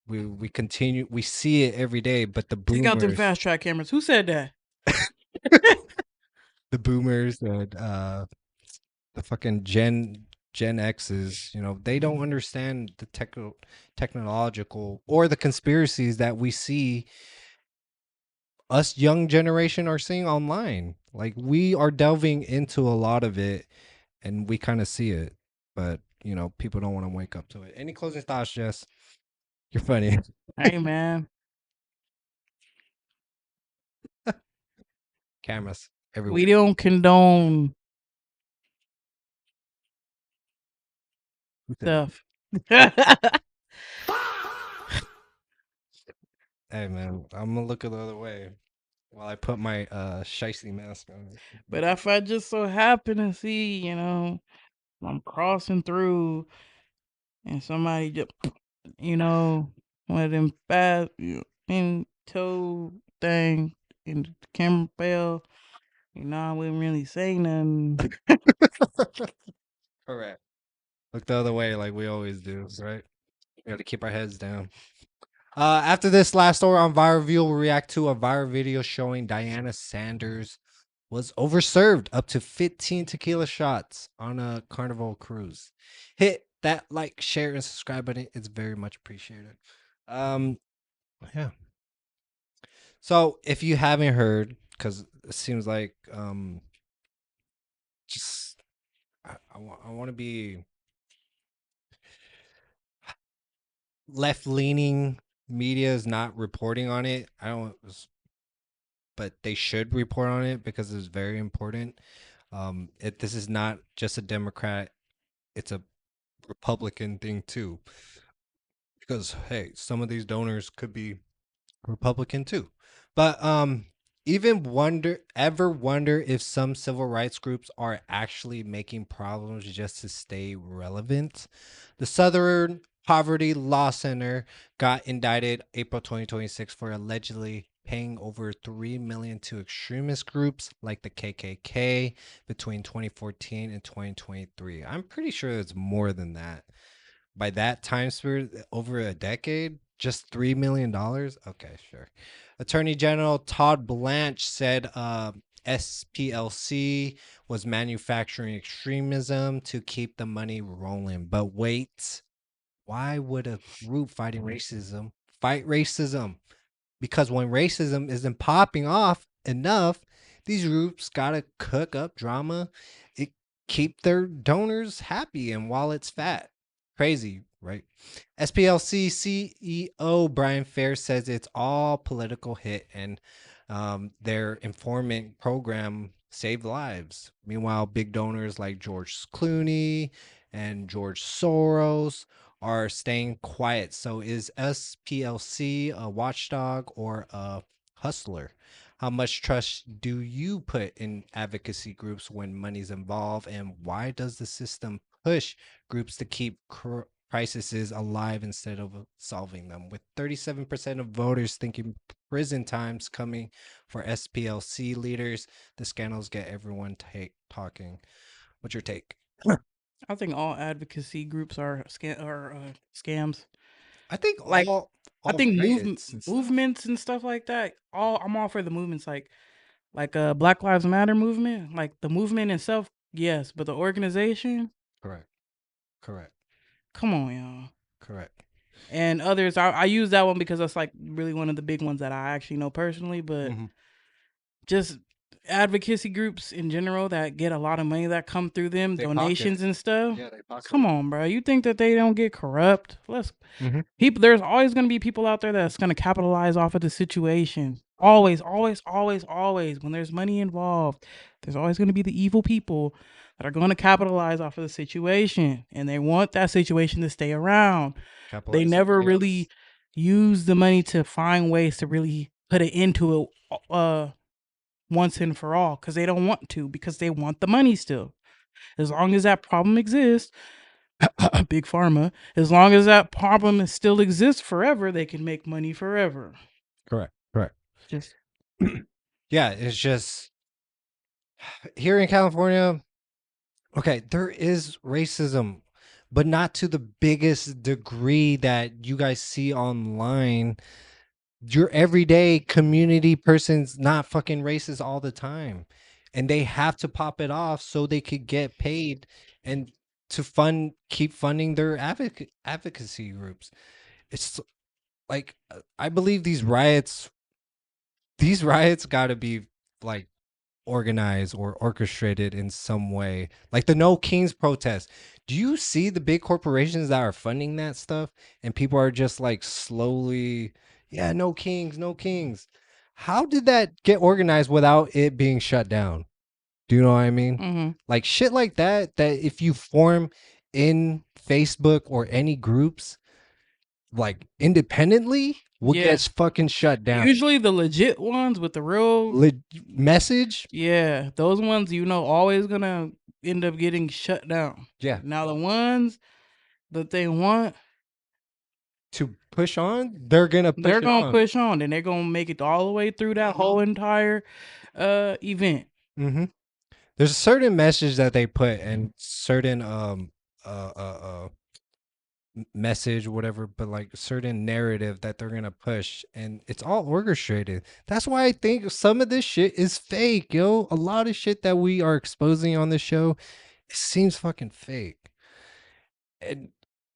We continue, we see it every day, but the Take out them boomers, fast track cameras. Who said that? the boomers and the fucking Gen X's, you know, they don't understand the technological or the conspiracies that we see us young generation are seeing online. Like, we are delving into a lot of it and we kind of see it, but you know, people don't want to wake up to it. Any closing thoughts, Jess? You're funny. Hey, man. Cameras everywhere. We don't condone stuff. Hey man, I'm gonna look the other way while I put my shicey mask on. But if I just so happen to see, you know, I'm crossing through and somebody just, you know, one of them fast in tow thing and the camera fell, you know, I wouldn't really say nothing. Correct. Look the other way like we always do, right? We got to keep our heads down. After this last story on Viral View, we'll react to a viral video showing Diana Sanders was overserved up to 15 tequila shots on a Carnival cruise. Hit that like, share, and subscribe button. It's very much appreciated. Yeah. So if you haven't heard, because it seems like just I want to be left-leaning media is not reporting on it. But they should report on it because it's very important. This is not just a Democrat, it's a Republican thing too. Because hey, some of these donors could be Republican too. But ever wonder if some civil rights groups are actually making problems just to stay relevant? The Southern Poverty Law Center got indicted April 2026 for allegedly paying over $3 million to extremist groups like the KKK between 2014 and 2023. I'm pretty sure it's more than that. By that time period, over a decade, just $3 million. Okay, sure. Attorney General Todd Blanche said SPLC was manufacturing extremism to keep the money rolling. But wait, why would a group fighting racism fight racism? Because when racism isn't popping off enough, these groups gotta cook up drama, it keep their donors happy and wallets fat. Crazy, right? SPLC CEO Brian Fair says it's all political hit, and their informant program saved lives. Meanwhile, big donors like George Clooney and George Soros are staying quiet. So is SPLC a watchdog or a hustler? How much trust do you put in advocacy groups when money's involved? And why does the system push groups to keep crises alive instead of solving them? With 37% of voters thinking prison times coming for SPLC leaders, the scandals get everyone talking. What's your take? I think all advocacy groups are scams. I think Like, I think riots and stuff. movements and stuff like that. I'm all for the movements, like Black Lives Matter movement. Like the movement itself, yes, but the organization, Correct. Correct. come on, y'all. Correct. And others, I use that one because that's like really one of the big ones that I actually know personally. But just advocacy groups in general that get a lot of money that come through them, They donations pocket it. and stuff. Yeah, they pocket Come it. on, bro. You think that they don't get corrupt? Mhm. People. There's always going to be people out there that's going to capitalize off of the situation. Always, always, always, always. When there's money involved, there's always going to be the evil people that are going to capitalize off of the situation, and they want that situation to stay around. They Capitalize never on really chaos. use the money to find ways to really put it into it once and for all, because they don't want to, because they want the money still. As long as that problem exists, big pharma, as long as that problem still exists forever, they can make money forever. Correct. Correct. Just Yeah, it's just here in California. Okay, there is racism, but not to the biggest degree that you guys see online. Your everyday community person's not fucking racist all the time. And they have to pop it off so they could get paid and to keep funding their advocacy groups. It's like I believe these riots got to be like organized or orchestrated in some way. Like the No Kings protest. Do you see the big corporations that are funding that stuff? And people are just like slowly, yeah, no kings, no kings. How did that get organized without it being shut down? Do you know what I mean? Like shit like that, that if you form in Facebook or any groups, like independently, will Yeah. get fucking shut down. usually the legit ones with the real Message, yeah, those ones always gonna end up getting shut down. yeah, Now the ones that they want, to push on, they're gonna push they're it gonna on. push on, and they're gonna make it all the way through that whole entire event. Mm-hmm. There's a certain message that they put and certain message whatever, but like a certain narrative that they're gonna push, and it's all orchestrated. That's why I think some of this shit is fake, yo. A lot of shit that we are exposing on this show, it seems fucking fake. And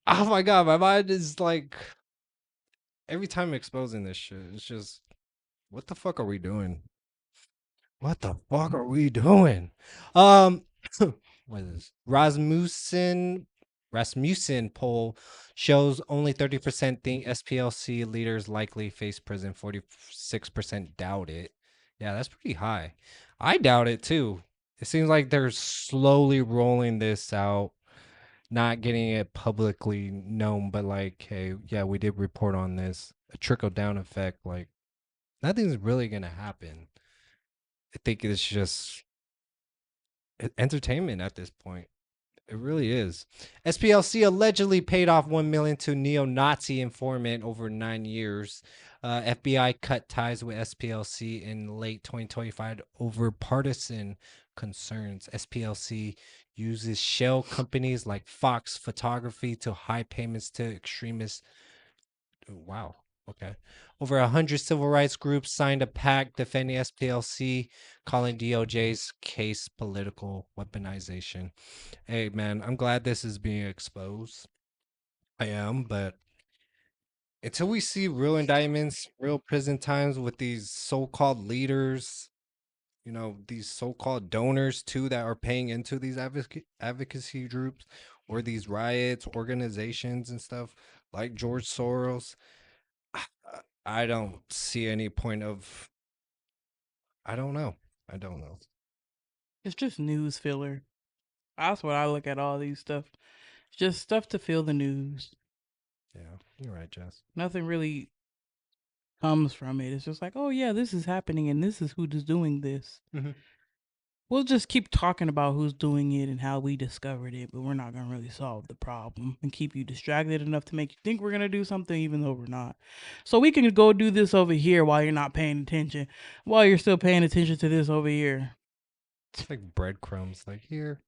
oh my god, my mind is like every time exposing this shit, it's just what the fuck are we doing? What the fuck are we doing? What is this? Rasmussen poll shows only 30% think SPLC leaders likely face prison. 46% doubt it. Yeah, that's pretty high. I doubt it too. It seems like they're slowly rolling this out, not getting it publicly known, but like, hey, yeah, we did report on this. A trickle down effect, like nothing's really gonna happen. I think it's just entertainment at this point. It really is. SPLC allegedly paid off $1 million to neo-Nazi informant over 9 years. FBI cut ties with SPLC in late 2025 over partisan concerns. SPLC uses shell companies like Fox Photography to hide payments to extremists. Wow. Okay. Over 100 civil rights groups signed a pact defending SPLC, calling DOJ's case political weaponization. Hey, man, I'm glad this is being exposed. I am, but until we see real indictments, real prison times with these so-called leaders, these so-called donors too that are paying into these advocacy groups or these riots, organizations and stuff like George Soros, I don't see any point of. I don't know. It's just news filler. That's what I look at all these stuff. It's just stuff to fill the news. Yeah, you're right, Jess. Nothing really comes from it. It's just like, oh yeah, this is happening and this is who's doing this. Mm-hmm. We'll just keep talking about who's doing it and how we discovered it, but we're not going to really solve the problem and keep you distracted enough to make you think we're going to do something even though we're not. So we can go do this over here while you're not paying attention, while you're still paying attention to this over here. It's like breadcrumbs. Like, here,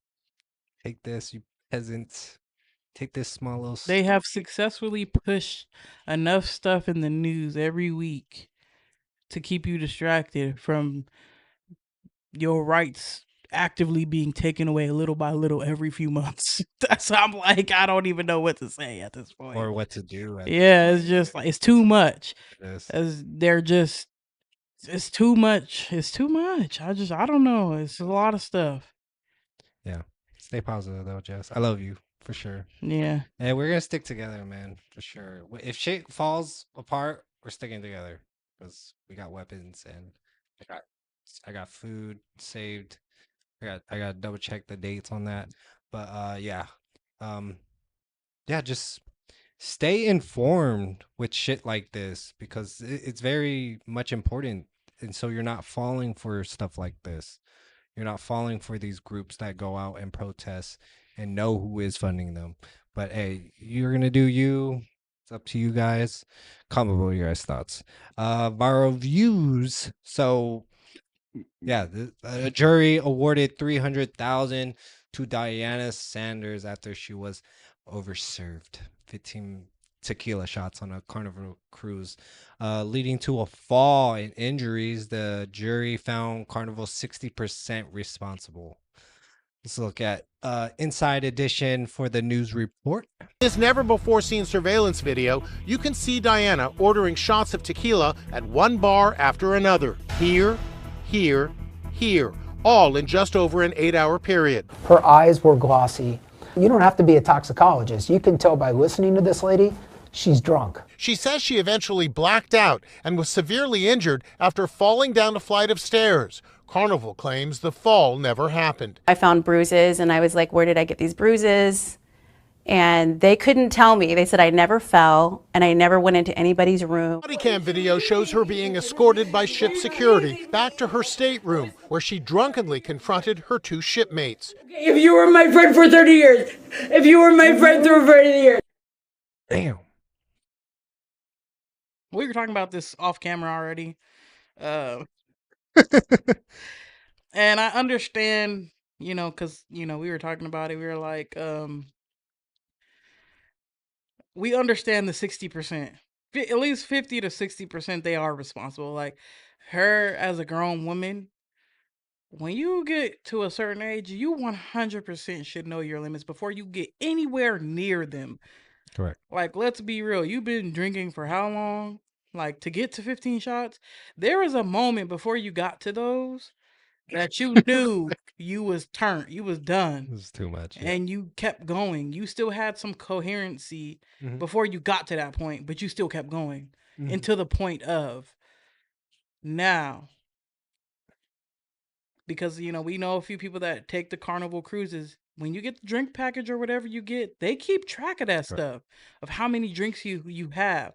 take this, you peasants. Take this small little. They have successfully pushed enough stuff in the news every week to keep you distracted from your rights actively being taken away little by little every few months. That's I'm like, I don't even know what to say at this point. Or what to do. Yeah, it's just like, it's too much. Yes. As they're just, it's too much. It's too much. I don't know. It's a lot of stuff. Yeah. Stay positive though, Jess. I love you for sure. Yeah. And we're gonna stick together, man, for sure. If shit falls apart, we're sticking together because we got weapons and I got food saved. I got double check the dates on that. But yeah. Yeah, just stay informed with shit like this because it's very much important. And so you're not falling for stuff like this. You're not falling for these groups that go out and protest and know who is funding them. But hey, you're gonna do you. It's up to you guys. Comment below your guys' thoughts. Viral views. So yeah, a jury awarded $300,000 to Diana Sanders after she was overserved 15 tequila shots on a Carnival cruise, leading to a fall in injuries. The jury found Carnival 60% responsible. Let's look at Inside Edition for the news report. This never-before-seen surveillance video, you can see Diana ordering shots of tequila at one bar after another. Here, all in just over an 8-hour period. Her eyes were glossy. You don't have to be a toxicologist. You can tell by listening to this lady, she's drunk. She says she eventually blacked out and was severely injured after falling down a flight of stairs. Carnival claims the fall never happened. I found bruises and I was like, where did I get these bruises? And they couldn't tell me. They said I never fell and I never went into anybody's room. Body cam video shows her being escorted by ship security back to her stateroom, where she drunkenly confronted her two shipmates. If you were my friend for 30 years, if you were my friend for 30 years. Damn. We were talking about this off camera already. And I understand, because, we were talking about it. We were like, we understand the 60%. At least 50 to 60% they are responsible. Like, her as a grown woman, when you get to a certain age, you 100% should know your limits before you get anywhere near them. Correct. Like, let's be real. You've been drinking for how long? Like, to get to 15 shots? There was a moment before you got to those that you knew you was turned. You was done. This is too much. Yeah. And you kept going. You still had some coherency before you got to that point, but you still kept going until the point of now. Because, we know a few people that take the Carnival cruises. When you get the drink package or whatever you get, they keep track of that stuff, of how many drinks you have.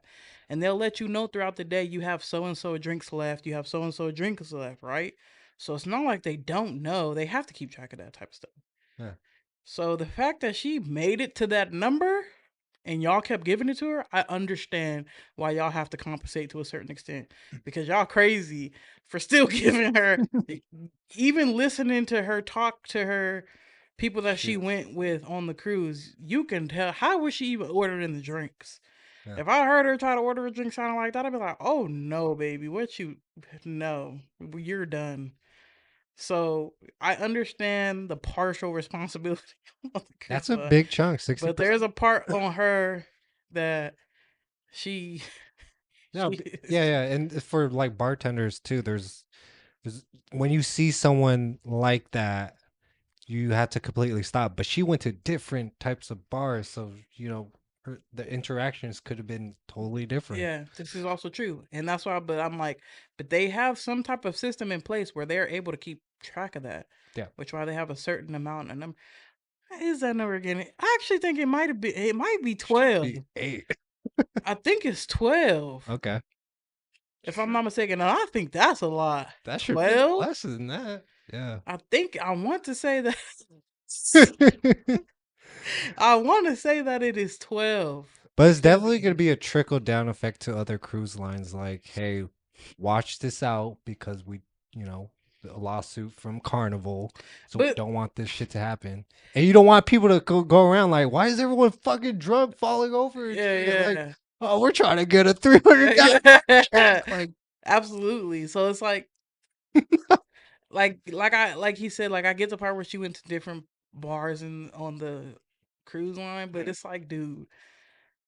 And they'll let you know throughout the day, you have so-and-so drinks left, you have so-and-so drinks left, right? So it's not like they don't know. They have to keep track of that type of stuff. Yeah. So the fact that she made it to that number and y'all kept giving it to her, I understand why y'all have to compensate to a certain extent, because y'all crazy for still giving her, even listening to her talk to her people that she went with on the cruise. You can tell, how was she even ordering the drinks? Yeah. If I heard her try to order a drink sounding like that, I'd be like, oh no, baby, no, you're done. So I understand the partial responsibility on the That's a cruise line, big chunk, but 60%. there's a part on her that she, No, she yeah, and for like bartenders too, there's when you see someone like that, you have to completely stop. But she went to different types of bars, so the interactions could have been totally different. yeah, this is also true, and that's why. But I'm like, but they have some type of system in place where they're able to keep track of that. Yeah. Which why they have a certain amount of number. Is that number again? I actually think it might be 12. Be 8. I think it's 12. Okay, If I'm not mistaken, and I think that's a lot. that should be 12? less than that. Yeah. I want to say that. I want to say that it is 12. But it's definitely going to be a trickle down effect to other cruise lines. Like, hey, watch this out because a lawsuit from Carnival. So we But don't want this shit to happen. And you don't want people to go around like, why is everyone fucking drunk falling over? And shit? yeah, Like, oh, we're trying to get a $300 check. Like, absolutely. So it's like he said, like I get the part where she went to different bars and on the cruise line, but it's like, dude,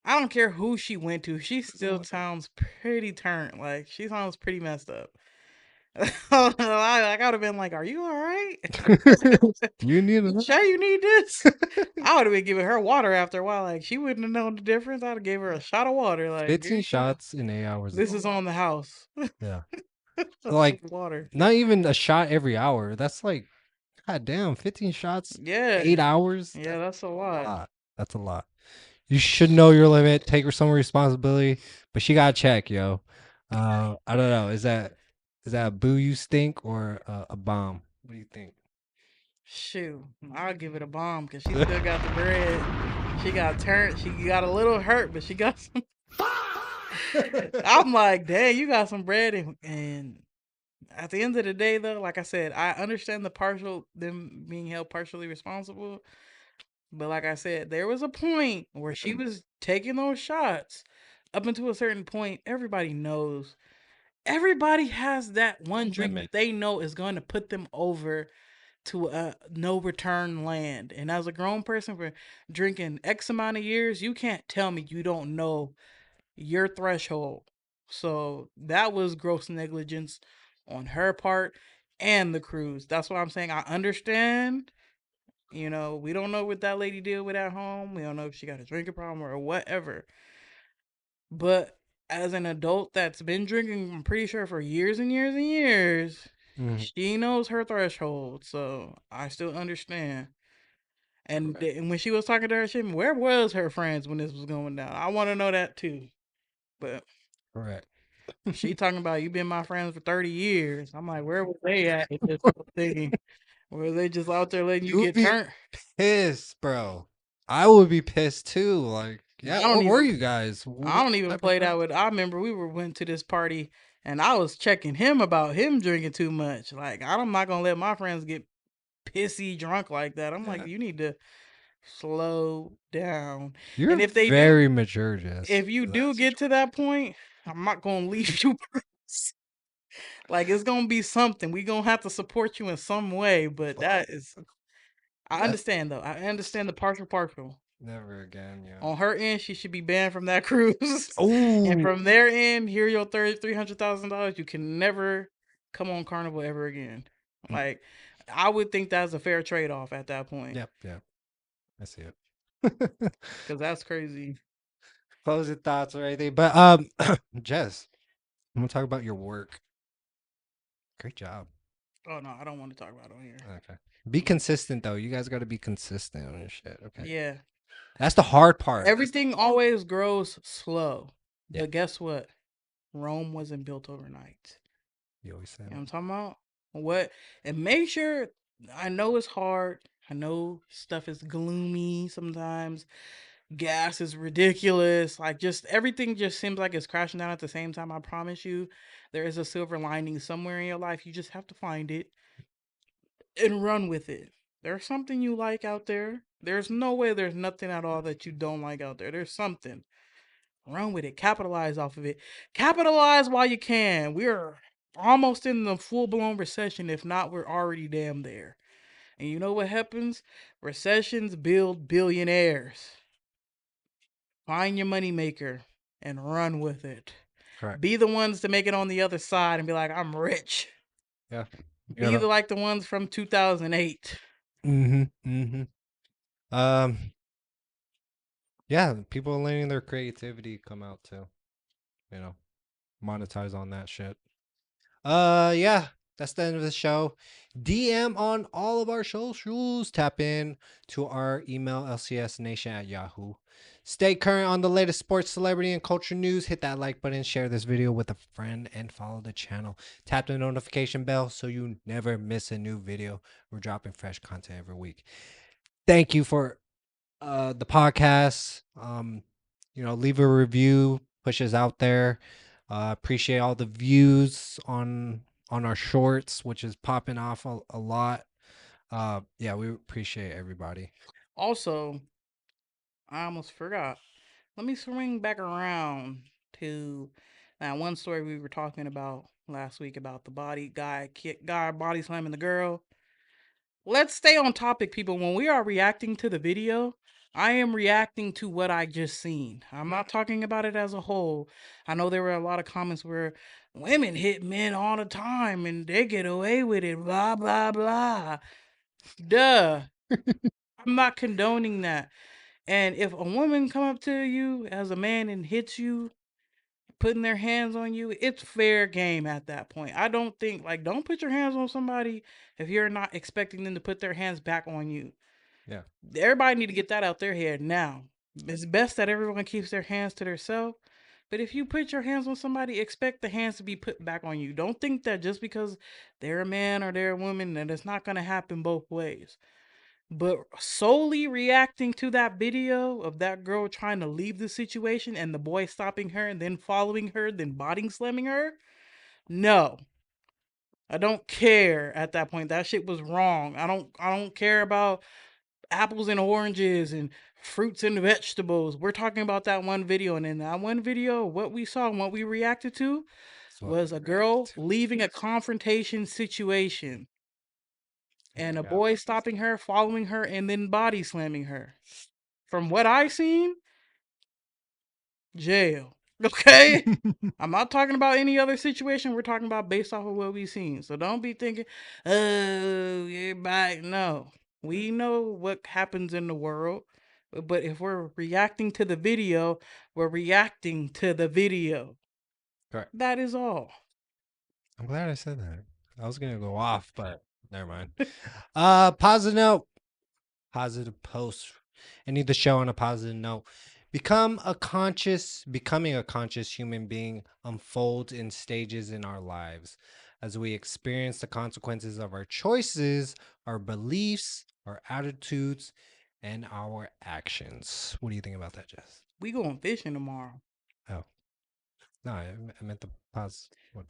I don't care who she went to, she still sounds pretty turned. Like she sounds pretty messed up. I would have been like, "Are you all right? you need You a sure you need this?" I would have been giving her water after a while. Like she wouldn't have known the difference. I'd have gave her a shot of water. Like 15 shots in 8 hours. This is on the house. Yeah. Like water. Not even a shot every hour. That's like, god damn, 15 shots, Yeah. 8 hours. Yeah, that's a lot. That's a lot. You should know your limit. Take some responsibility, but she got to check, yo. I don't know. Is that a boo you stink or a bomb? What do you think? Shoot, I'll give it a bomb because she still got the bread. She got turned. She got a little hurt, but she got some. I'm like, dang, you got some bread, and at the end of the day, though, like I said, I understand them being held partially responsible. But like I said, there was a point where she was taking those shots. Up until a certain point, everybody knows. Everybody has that one drink that they know is going to put them over to a no return land. And as a grown person for drinking X amount of years, you can't tell me you don't know your threshold. So that was gross negligence on her part and the cruise. That's what I'm saying. I understand. We don't know what that lady deal with at home. We don't know if she got a drinking problem or whatever. But as an adult that's been drinking, I'm pretty sure for years and years and years, she knows her threshold. So I still understand. And when she was talking to her shit, where was her friends when this was going down? I want to know that too. But correct. She talking about you been my friends for 30 years. I'm like, where was they at in this whole thing? Were they just out there letting you get turned? Pissed, bro. I would be pissed too. Like, yeah, what were you guys? I don't even play that with. I remember went to this party and I was checking him about him drinking too much. Like, I'm not gonna let my friends get pissy drunk like that. I'm like, you need to slow down. You're and if they very mature, Jess. If you do get to that point, I'm not gonna leave you. Like, it's gonna be something. We gonna have to support you in some way. But that is, I understand though. I understand the partial. Never again, yeah. On her end, she should be banned from that cruise. Oh, and from their end, here your $300,000. You can never come on Carnival ever again. Like, I would think that's a fair trade off at that point. Yep. I see it. Because that's crazy. Closing thoughts or anything, but Jess, I'm gonna talk about your work. Great job. Oh no, I don't want to talk about it on here. Okay. Be consistent though. You guys got to be consistent on your shit. Okay. Yeah. That's the hard part. Everything always grows slow. Yeah. But guess what? Rome wasn't built overnight. You always say that. You know what I'm talking about? And make sure, I know it's hard. I know stuff is gloomy sometimes. Gas is ridiculous. Like, just everything just seems like it's crashing down at the same time. I promise you, there is a silver lining somewhere in your life. You just have to find it and run with it. There's something you like out there. There's no way there's nothing at all that you don't like out there. There's something. Run with it. Capitalize off of it. Capitalize while you can. We're almost in the full-blown recession. If not, we're already damn there. And you know what happens? Recessions build billionaires. Find your moneymaker and run with it. Correct. Be the ones to make it on the other side and be like, I'm rich. Yeah. Be like the ones from 2008. Yeah, people letting their creativity come out too. You know, monetize on that shit. Yeah, that's the end of the show. DM on all of our socials. Tap in to our email, lcsnation@yahoo. Stay current on the latest sports, celebrity, and culture news. Hit that like button, share this video with a friend, and follow the channel. Tap the notification bell so you never miss a new video. We're dropping fresh content every week. Thank you for the podcast. Leave a review, push us out there. Appreciate all the views on our shorts, which is popping off a lot. Yeah, we appreciate everybody. Also, I almost forgot. Let me swing back around to that one story we were talking about last week about the guy body slamming the girl. Let's stay on topic, people. When we are reacting to the video, I am reacting to what I just seen. I'm not talking about it as a whole. I know there were a lot of comments where women hit men all the time and they get away with it, blah, blah, blah. Duh. I'm not condoning that. And if a woman come up to you as a man and hits you, putting their hands on you, it's fair game at that point. I don't think, don't put your hands on somebody if you're not expecting them to put their hands back on you. Yeah. Everybody need to get that out their head now. It's best that everyone keeps their hands to themselves. But if you put your hands on somebody, expect the hands to be put back on you. Don't think that just because they're a man or they're a woman that it's not going to happen both ways. But solely reacting to that video of that girl trying to leave the situation and the boy stopping her and then following her, then body slamming her, no. I don't care at that point. That shit was wrong. I don't care about apples and oranges and fruits and vegetables. We're talking about that one video, and in that one video, what we saw and what we reacted to was a girl leaving a confrontation situation. And a boy stopping her, following her, and then body slamming her. From what I seen, jail. Okay? I'm not talking about any other situation. We're talking about based off of what we've seen. So don't be thinking, oh, everybody. No. We know what happens in the world. But if we're reacting to the video, we're reacting to the video. Correct. That is all. I'm glad I said that. I was going to go off, but never mind. Positive note. Positive post. Ending the show on a positive note. Becoming a conscious human being unfolds in stages in our lives as we experience the consequences of our choices, our beliefs, our attitudes, and our actions. What do you think about that, Jess? We going fishing tomorrow. Oh. No, I meant the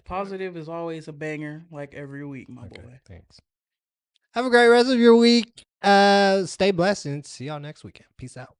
positive is always a banger, like every week, my boy. Thanks. Have a great rest of your week. Stay blessed and see y'all next weekend. Peace out.